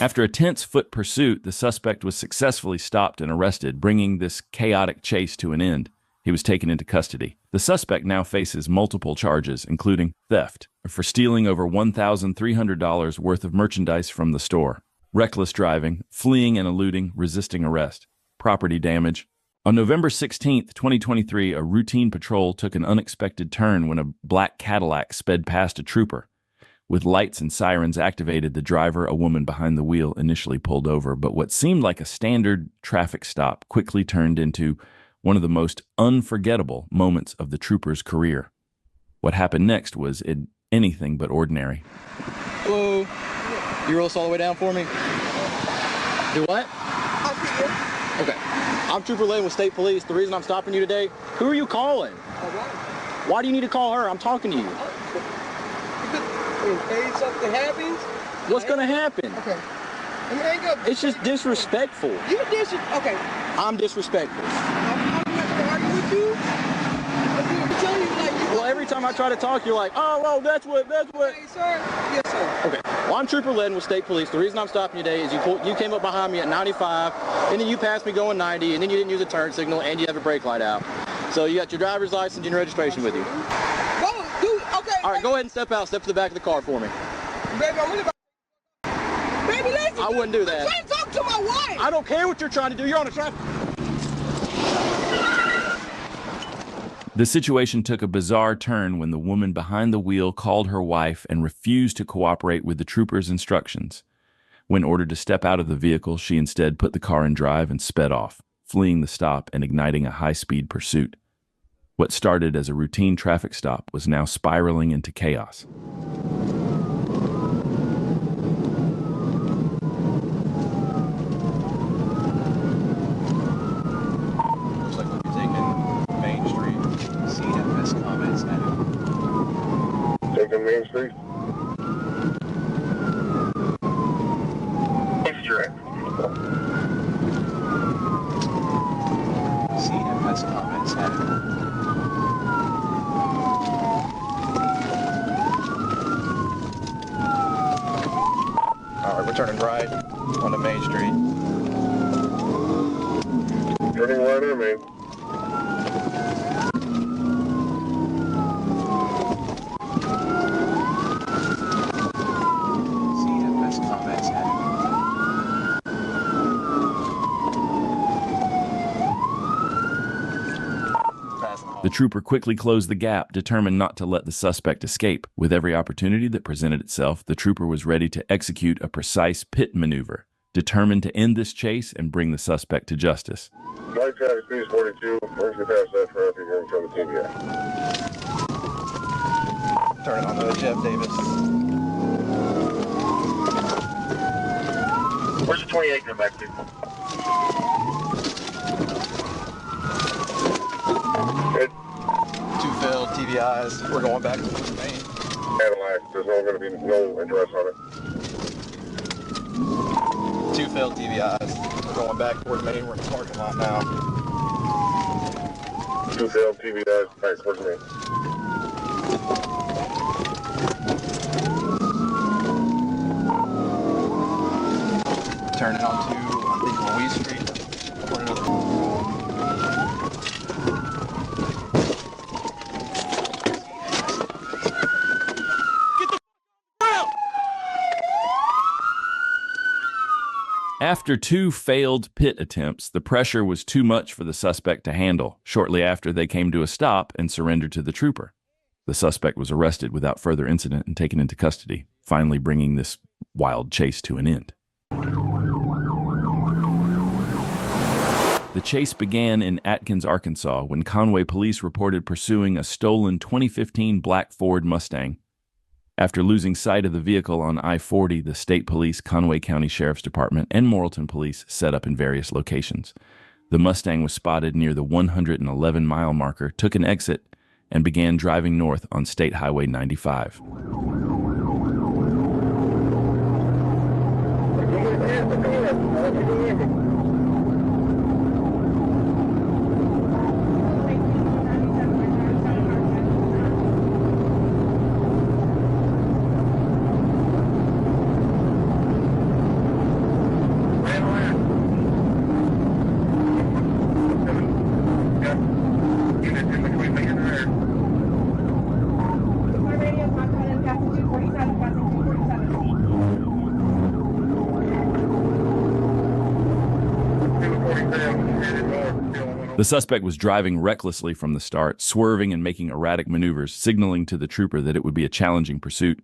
After a tense foot pursuit, the suspect was successfully stopped and arrested, bringing this chaotic chase to an end. He was taken into custody. The suspect now faces multiple charges, including theft for stealing over $1,300 worth of merchandise from the store, reckless driving, fleeing and eluding, resisting arrest, property damage. On November 16, 2023, a routine patrol took an unexpected turn when a black Cadillac sped past a trooper. With lights and sirens activated, the driver, a woman behind the wheel, initially pulled over, but what seemed like a standard traffic stop quickly turned into one of the most unforgettable moments of the trooper's career. What happened next was anything but ordinary. Hello. You roll us all the way down for me? Do what? Okay. I'm Trooper Lane with State Police. The reason I'm stopping you today, who are you calling? Why do you need to call her? I'm talking to you. In case something happens. What's gonna happen? Okay. Let me hang up. It's just disrespectful. You okay. I'm disrespectful. I'm not gonna argue with you. I'm telling you, like, well, every time I try to talk, you're like, oh, that's what. Hey, sir. Yes, sir. Okay. Well, I'm Trooper Len with State Police. The reason I'm stopping you today is you came up behind me at 95, and then you passed me going 90, and then you didn't use a turn signal, and you have a brake light out. So you got your driver's license and your registration with you. Go, dude. Okay. All right, go ahead and step out. Step to the back of the car for me. Baby, I'm really. Baby, listen. I wouldn't do that. I'm trying to talk to my wife. I don't care what you're trying to do. You're on a traffic. The situation took a bizarre turn when the woman behind the wheel called her wife and refused to cooperate with the trooper's instructions. When ordered to step out of the vehicle, she instead put the car in drive and sped off, fleeing the stop and igniting a high-speed pursuit. What started as a routine traffic stop was now spiraling into chaos. Looks like we'll be taking Main Street. CFS comments added. Taking Main Street? Main Street. CFS comments added. All right, we're turning right onto Main Street. Turning right in, man. CFS comments added. The trooper quickly closed the gap, determined not to let the suspect escape. With every opportunity that presented itself, the trooper was ready to execute a precise pit maneuver, determined to end this chase and bring the suspect to justice. Light traffic speed is 42. Once you pass that traffic, you're in front of the TBI. Turning on to Jeff Davis. Where's the 28 come back to? Good. 2 failed TBIs. We're going back to the main. Cadillac. There's going to be no address on it. 2 failed TBIs. We're going back toward Main. We're in the parking lot now. 2 failed TBIs. Right, towards me. turning onto, I think, Louise Street. After 2 failed pit attempts, the pressure was too much for the suspect to handle. Shortly after, they came to a stop and surrendered to the trooper. The suspect was arrested without further incident and taken into custody, finally bringing this wild chase to an end. The chase began in Atkins, Arkansas, when Conway police reported pursuing a stolen 2015 black Ford Mustang. After losing sight of the vehicle on I-40, the State Police, Conway County Sheriff's Department, and Morrilton Police set up in various locations. The Mustang was spotted near the 111-mile marker, took an exit, and began driving north on State Highway 95. The suspect was driving recklessly from the start, swerving and making erratic maneuvers, signaling to the trooper that it would be a challenging pursuit.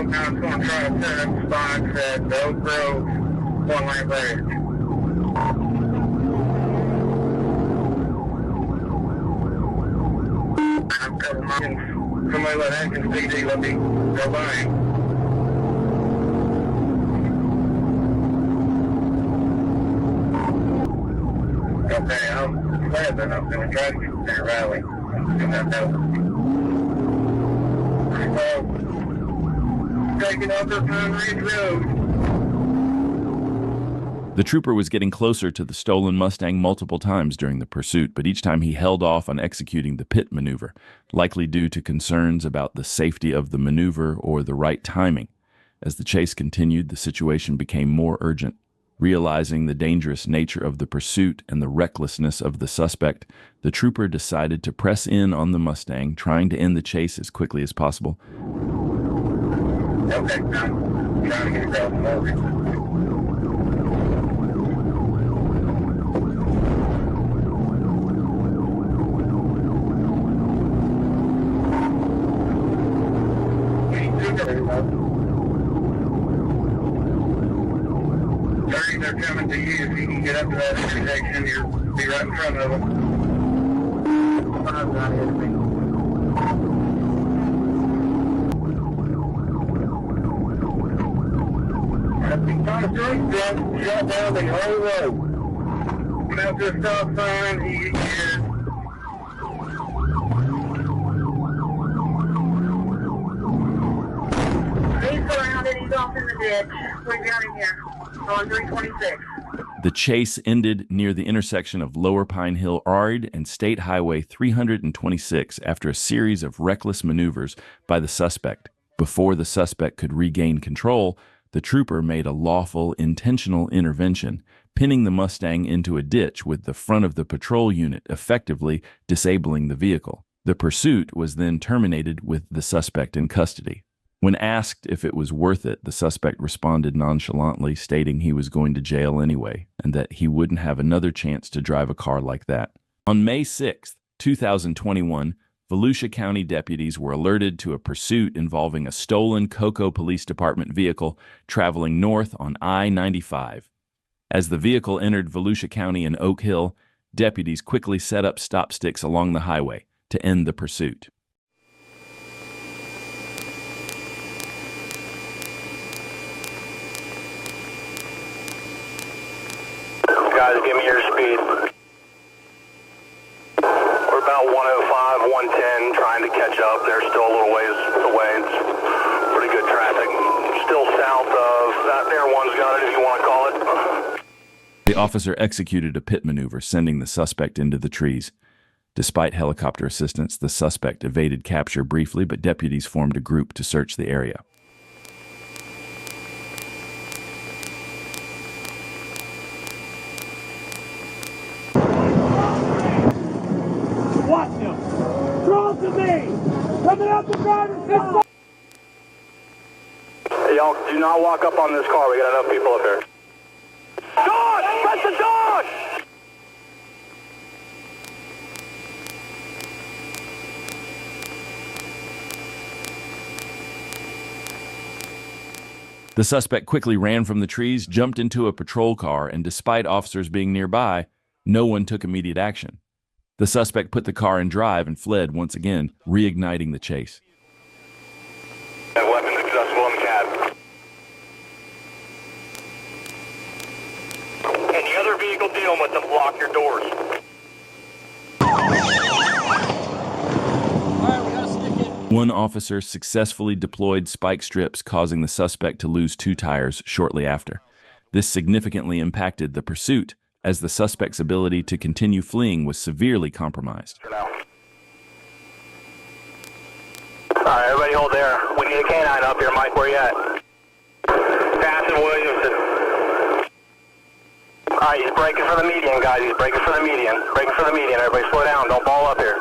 Now it's going to try to set up spots at the Oak Grove one-lane bridge. Somebody let Atkins PD let me go by. Okay, I'm glad that I'm going to try to get to that rally. I'm going to have to taking over Pine Ridge Road. The trooper was getting closer to the stolen Mustang multiple times during the pursuit, but each time he held off on executing the pit maneuver, likely due to concerns about the safety of the maneuver or the right timing. As the chase continued, the situation became more urgent. Realizing the dangerous nature of the pursuit and the recklessness of the suspect, the trooper decided to press in on the Mustang, trying to end the chase as quickly as possible. Okay, I'm trying to get across the road. They're coming to you. If you can get up to that intersection, you'll be right in front of them. Shut down the whole road. Come out to a stop sign. He is. He's surrounded. He's off in the ditch. We got him here. On 326. The chase ended near the intersection of Lower Pine Hill Road and State Highway 326 after a series of reckless maneuvers by the suspect. Before the suspect could regain control, the trooper made a lawful, intentional intervention, pinning the Mustang into a ditch with the front of the patrol unit, effectively disabling the vehicle. The pursuit was then terminated with the suspect in custody. When asked if it was worth it, the suspect responded nonchalantly, stating he was going to jail anyway, and that he wouldn't have another chance to drive a car like that. On May 6, 2021, Volusia County deputies were alerted to a pursuit involving a stolen Cocoa Police Department vehicle traveling north on I-95. As the vehicle entered Volusia County and Oak Hill, deputies quickly set up stop sticks along the highway to end the pursuit. Guys, give me your speed. We're about 105, 110, trying to catch up. They're still a little ways away. It's pretty good traffic. Still south of that there one's got it, if you want to call it. The officer executed a pit maneuver, sending the suspect into the trees. Despite helicopter assistance, the suspect evaded capture briefly, but deputies formed a group to search the area. Watch him. Draw to me. Coming out the driver's side. Hey, y'all, do not walk up on this car. We got enough people up here. Dog! Press the dog! The suspect quickly ran from the trees, jumped into a patrol car, and despite officers being nearby, no one took immediate action. The suspect put the car in drive and fled once again, reigniting the chase. Weapons accessible in the cab. Any other vehicle dealing with them, block your doors. One officer successfully deployed spike strips, causing the suspect to lose 2 tires shortly after. This significantly impacted the pursuit, as the suspect's ability to continue fleeing was severely compromised. All right, everybody hold there. We need a canine up here. Mike, where you at? Pass and Williamson. All right, he's breaking for the median, guys. He's breaking for the median. Breaking for the median. Everybody slow down. Don't ball up here.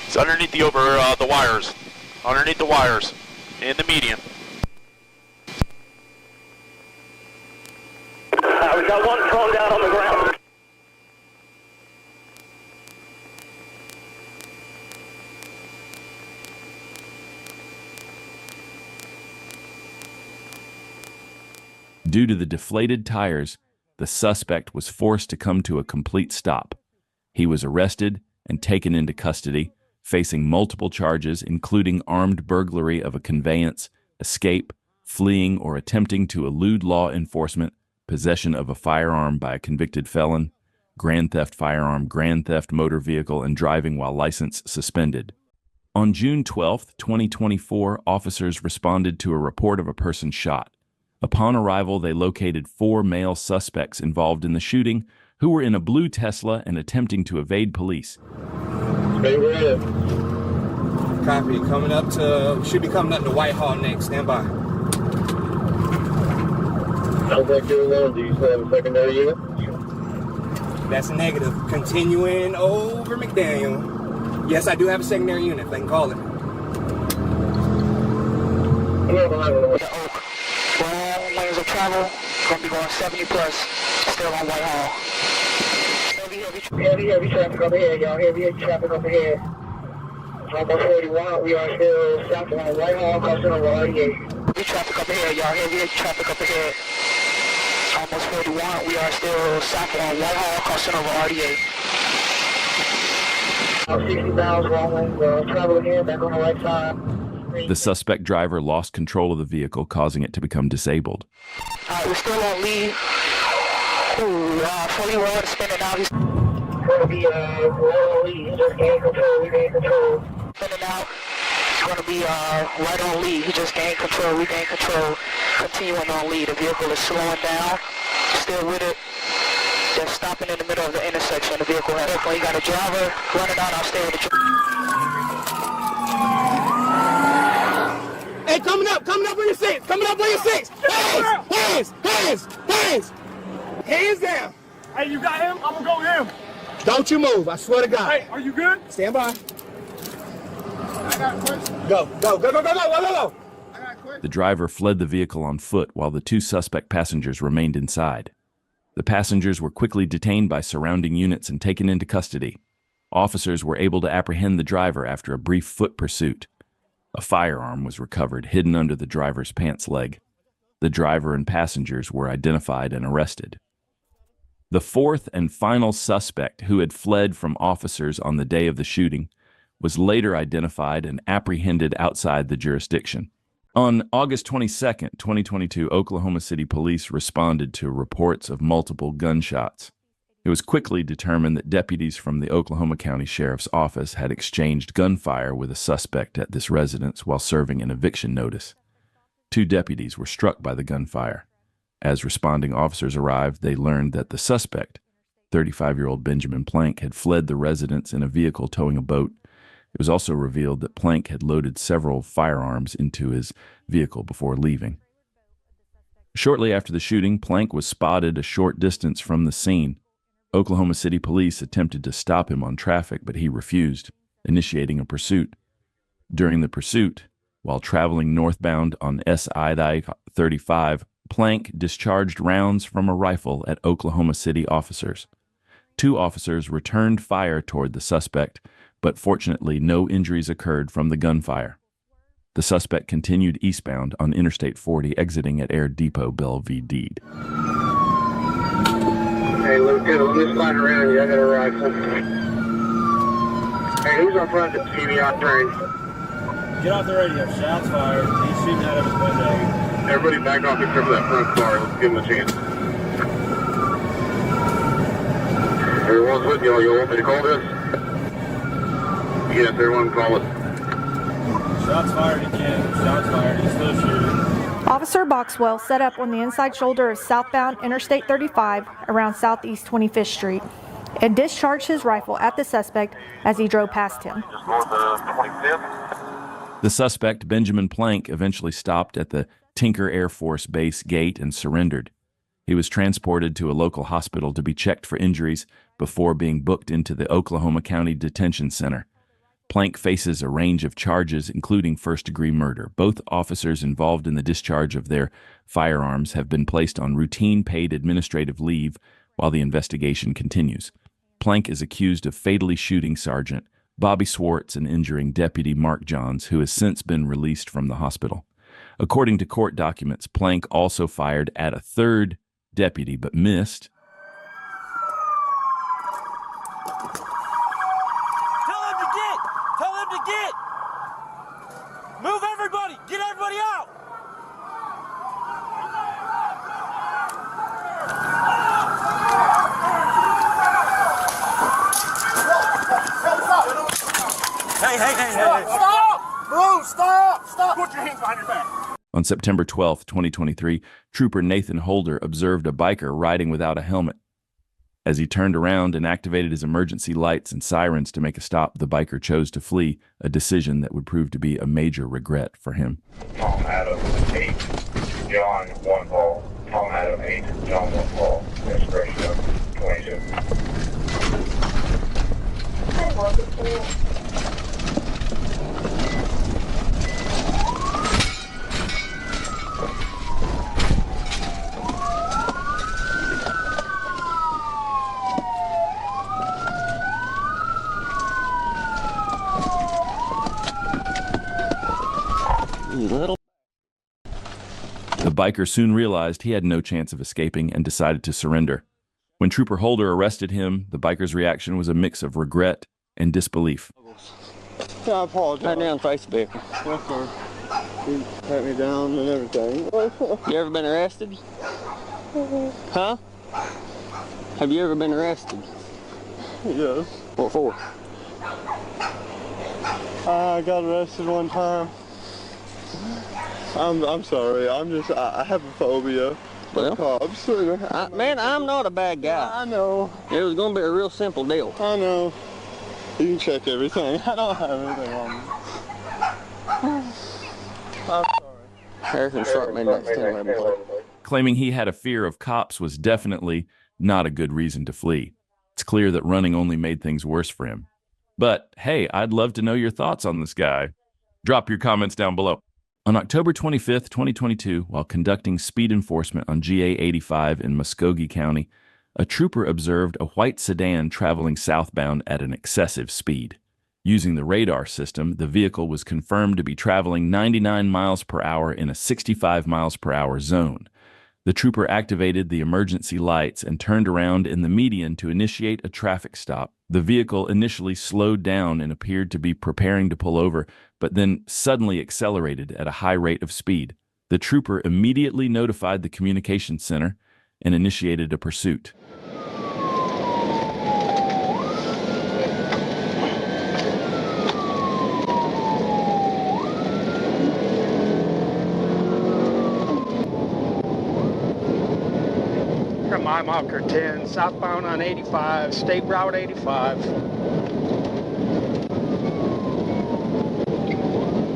It's underneath the wires. Underneath the wires. In the median. We got one thrown down on the ground. Due to the deflated tires, the suspect was forced to come to a complete stop. He was arrested and taken into custody, facing multiple charges including armed burglary of a conveyance, escape, fleeing or attempting to elude law enforcement, possession of a firearm by a convicted felon, grand theft firearm, grand theft motor vehicle, and driving while license suspended. On June 12, 2024, officers responded to a report of a person shot. Upon arrival, they located 4 male suspects involved in the shooting who were in a blue Tesla and attempting to evade police. Stay ready. Copy. Should be coming up to Whitehall next. Stand by. Sounds like you're alone. Do you still have a secondary unit? That's a negative. Continuing over McDaniel. Yes, I do have a secondary unit. They can call it. Long lanes of travel. Gonna be going 70 plus. Still on Whitehall. Heavy traffic over here, y'all. Heavy traffic over here. Almost 41. We are still south on Whitehall, crossing over RDA. Heavy traffic over here, y'all. Heavy traffic over here. Almost 41. We are still south on Whitehall, crossing over RDA. 60 miles, long lanes travel again, back on the right side. The suspect driver lost control of the vehicle, causing it to become disabled. We're still on lead. Fully road spinning out. He's going to be on lead. He just gained control. We gained control. Spinning out. He's going to be right on lead. He just gained control. We gained control. Continuing on lead. The vehicle is slowing down. Still with it. Just stopping in the middle of the intersection. The vehicle has open. You got a driver running out. I'll stay with the driver. Hey, coming up on your 6. Coming up on your 6. Hands. Hands down. Hey, you got him? I'm gonna go him. Don't you move, I swear to God. Hey, are you good? Stand by. I got a question. Go. The driver fled the vehicle on foot while the 2 suspect passengers remained inside. The passengers were quickly detained by surrounding units and taken into custody. Officers were able to apprehend the driver after a brief foot pursuit. A firearm was recovered, hidden under the driver's pants leg. The driver and passengers were identified and arrested. The 4th and final suspect, who had fled from officers on the day of the shooting, was later identified and apprehended outside the jurisdiction. On August 22, 2022, Oklahoma City police responded to reports of multiple gunshots. It was quickly determined that deputies from the Oklahoma County Sheriff's Office had exchanged gunfire with a suspect at this residence while serving an eviction notice. 2 deputies were struck by the gunfire. As responding officers arrived, they learned that the suspect, 35-year-old Benjamin Plank, had fled the residence in a vehicle towing a boat. It was also revealed that Plank had loaded several firearms into his vehicle before leaving. Shortly after the shooting, Plank was spotted a short distance from the scene. Oklahoma City police attempted to stop him on traffic, but he refused, initiating a pursuit. During the pursuit, while traveling northbound on I-35, Plank discharged rounds from a rifle at Oklahoma City officers. 2 officers returned fire toward the suspect, but fortunately no injuries occurred from the gunfire. The suspect continued eastbound on Interstate 40, exiting at Air Depot Belvidere. Hey, let me slide around you. I got a rifle. Hey, who's on front of the TBI train? Get off the radio. Shots fired. He's shooting out of his window. Everybody back off except for that front car. Let's give him a chance. Everyone's with y'all. You want me to call this? Yes, everyone call it. Shots fired again. Shots fired. He's still shooting. Officer Boxwell set up on the inside shoulder of southbound Interstate 35 around Southeast 25th Street and discharged his rifle at the suspect as he drove past him. The suspect, Benjamin Plank, eventually stopped at the Tinker Air Force Base gate and surrendered. He was transported to a local hospital to be checked for injuries before being booked into the Oklahoma County Detention Center. Plank faces a range of charges, including first-degree murder. Both officers involved in the discharge of their firearms have been placed on routine paid administrative leave while the investigation continues. Plank is accused of fatally shooting Sergeant Bobby Swartz and injuring Deputy Mark Johns, who has since been released from the hospital. According to court documents, Plank also fired at a 3rd deputy but missed. Tell him to get! Move everybody! Get everybody out! Hey! Stop! Bro, stop! Put your hands behind your back. On September 12, 2023, Trooper Nathan Holder observed a biker riding without a helmet. As he turned around and activated his emergency lights and sirens to make a stop, the biker chose to flee, a decision that would prove to be a major regret for him. Tom Adam 8, John 1 Paul. Tom Adam 8, John 1 Paul. Expiration 22. The biker soon realized he had no chance of escaping and decided to surrender. When Trooper Holder arrested him, the biker's reaction was a mix of regret and disbelief. I apologize. Pat me down, face the vehicle. Yes, sir. You pat me down and everything. You ever been arrested? Huh? Have you ever been arrested? Yes. What for? I got arrested one time. I'm sorry. I have a phobia. Well, cops. Man, I'm not a bad guy. I know. It was going to be a real simple deal. I know. You can check everything. I don't have anything on me. I'm sorry. Harris can start me next 10-11. Claiming he had a fear of cops was definitely not a good reason to flee. It's clear that running only made things worse for him. But hey, I'd love to know your thoughts on this guy. Drop your comments down below. On October 25th, 2022, while conducting speed enforcement on GA 85 in Muskogee County, a trooper observed a white sedan traveling southbound at an excessive speed. Using the radar system, the vehicle was confirmed to be traveling 99 miles per hour in a 65 miles per hour zone. The trooper activated the emergency lights and turned around in the median to initiate a traffic stop. The vehicle initially slowed down and appeared to be preparing to pull over, but then suddenly accelerated at a high rate of speed. The trooper immediately notified the communications center and initiated a pursuit. My marker 10, southbound on 85, State Route 85.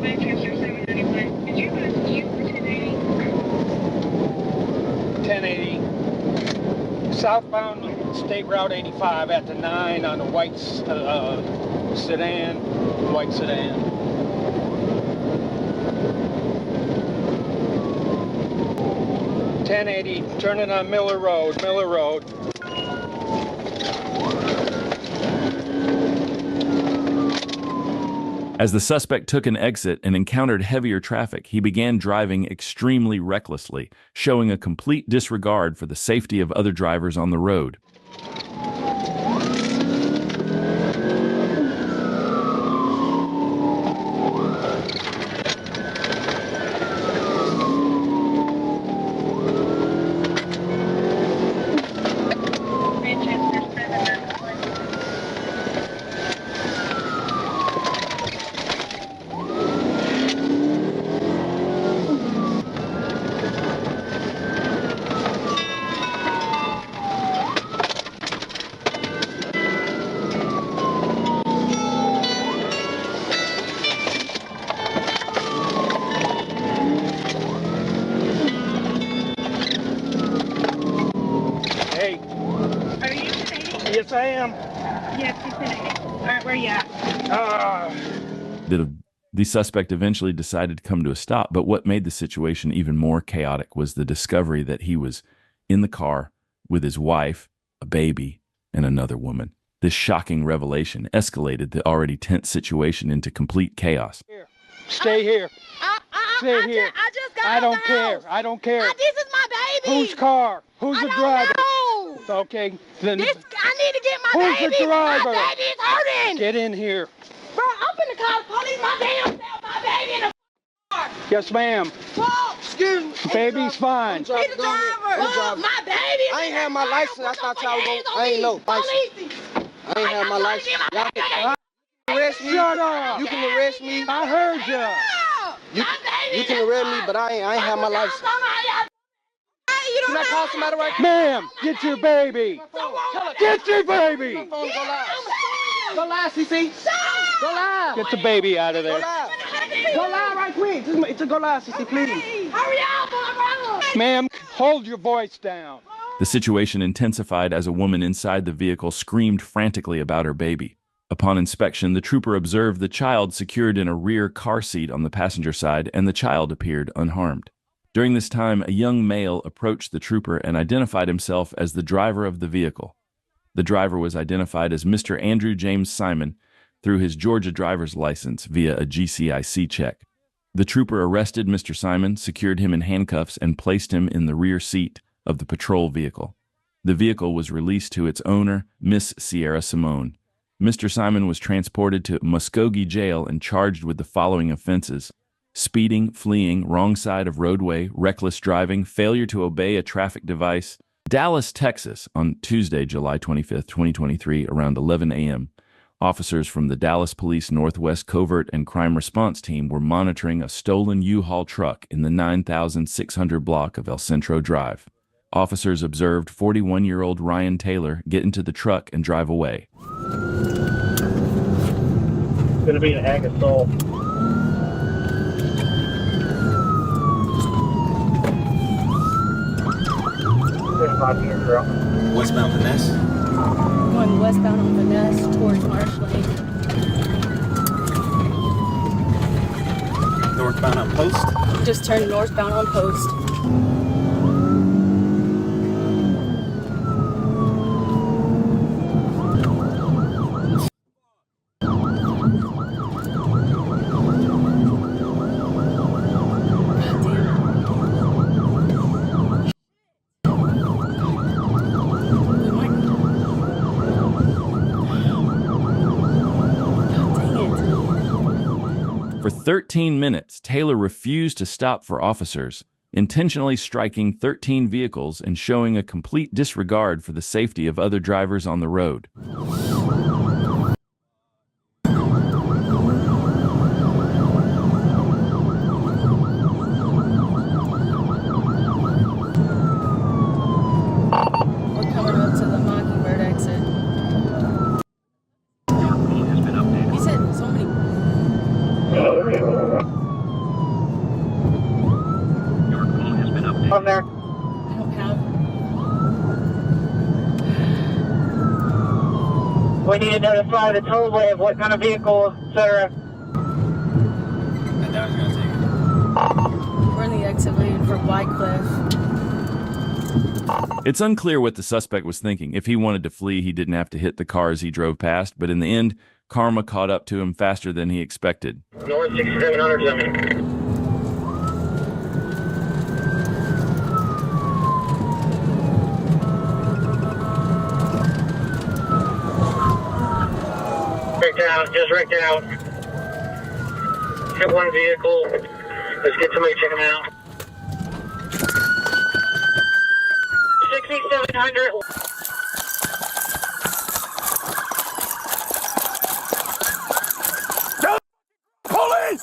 Manchester 791. Did you guys use for 1080? 1080. Southbound State Route 85 at the 9 on the white sedan. White sedan. 1080, turning on Miller Road, Miller Road. As the suspect took an exit and encountered heavier traffic, he began driving extremely recklessly, showing a complete disregard for the safety of other drivers on the road. Hey. Are you 1080? Yes, I am. Yes, he's 1080. All right, where you at? The suspect eventually decided to come to a stop, but what made the situation even more chaotic was the discovery that he was in the car with his wife, a baby, and another woman. This shocking revelation escalated the already tense situation into complete chaos. Stay here. Stay here. I just got I don't out the care. house. I don't care. This is my baby. Whose car? Who's the driver? No. Okay. Then I need to get my who's baby. the driver? My baby is hurting. Get in here. Bro, I'm finna call the police. My damn self, my baby in the car. Yes, ma'am. Whoa. Excuse me. Baby's fine. He's the driver. My baby. I ain't have my license. I thought y'all was going. I ain't know. I ain't have my license. Y'all can arrest me. Shut up. You can arrest me. I heard you. You can arrest me, but I ain't have my license. Can I call somebody right now? Ma'am, get your baby. Get your baby. Go live. Go live, CC. Go live. Get the baby out of there. Go live. Go live right quick. Just go live, CC, please. Hurry up, my brother. Ma'am, hold your voice down. The situation intensified as a woman inside the vehicle screamed frantically about her baby. Upon inspection, the trooper observed the child secured in a rear car seat on the passenger side, and the child appeared unharmed. During this time, a young male approached the trooper and identified himself as the driver of the vehicle. The driver was identified as Mr. Andrew James Simon through his Georgia driver's license via a GCIC check. The trooper arrested Mr. Simon, secured him in handcuffs, and placed him in the rear seat of the patrol vehicle. The vehicle was released to its owner, Miss Sierra Simone. Mr. Simon was transported to Muskogee Jail and charged with the following offenses: speeding, fleeing, wrong side of roadway, reckless driving, failure to obey a traffic device. Dallas, Texas, on Tuesday, July 25, 2023, around 11 a.m., officers from the Dallas Police Northwest Covert and Crime Response Team were monitoring a stolen U-Haul truck in the 9600 block of El Centro Drive. Officers observed 41-year-old Ryan Taylor get into the truck and drive away. It's going to be an Agasol. Westbound Finesse? Going westbound on Finesse towards Marsh Lake. Northbound on Post? Just turned northbound on Post. For 13 minutes, Taylor refused to stop for officers, intentionally striking 13 vehicles and showing a complete disregard for the safety of other drivers on the road. We need to notify the tollway of what kind of vehicle, etc. We're in the exit lane for Wycliffe. It's unclear what the suspect was thinking. If he wanted to flee, he didn't have to hit the cars he drove past, but in the end, karma caught up to him faster than he expected. North 6700 something. Wrecked out, just wrecked out. Hit one vehicle. Let's get somebody to check him out. 6700. Police!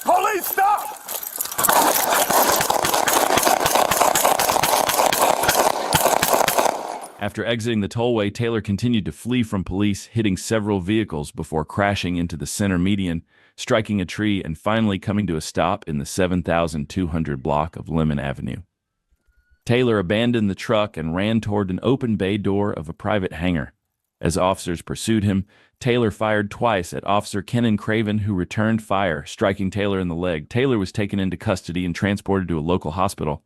Police, stop! After exiting the tollway, Taylor continued to flee from police, hitting several vehicles before crashing into the center median, striking a tree, and finally coming to a stop in the 7,200 block of Lemon Avenue. Taylor abandoned the truck and ran toward an open bay door of a private hangar. As officers pursued him, Taylor fired twice at Officer Kenan Craven, who returned fire, striking Taylor in the leg. Taylor was taken into custody and transported to a local hospital.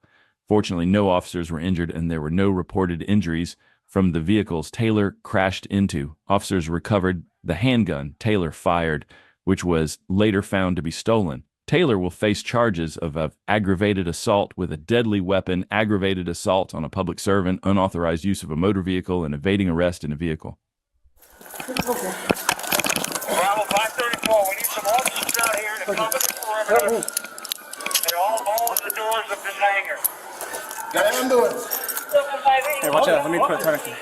Fortunately, no officers were injured, and there were no reported injuries from the vehicles Taylor crashed into. Officers recovered the handgun Taylor fired, which was later found to be stolen. Taylor will face charges of aggravated assault with a deadly weapon, aggravated assault on a public servant, unauthorized use of a motor vehicle, and evading arrest in a vehicle. Bravo 534, we need some officers out here to cover the perimeter and all of the doors of this hangar. Got ambulance. Hey, watch out. Let me put a target.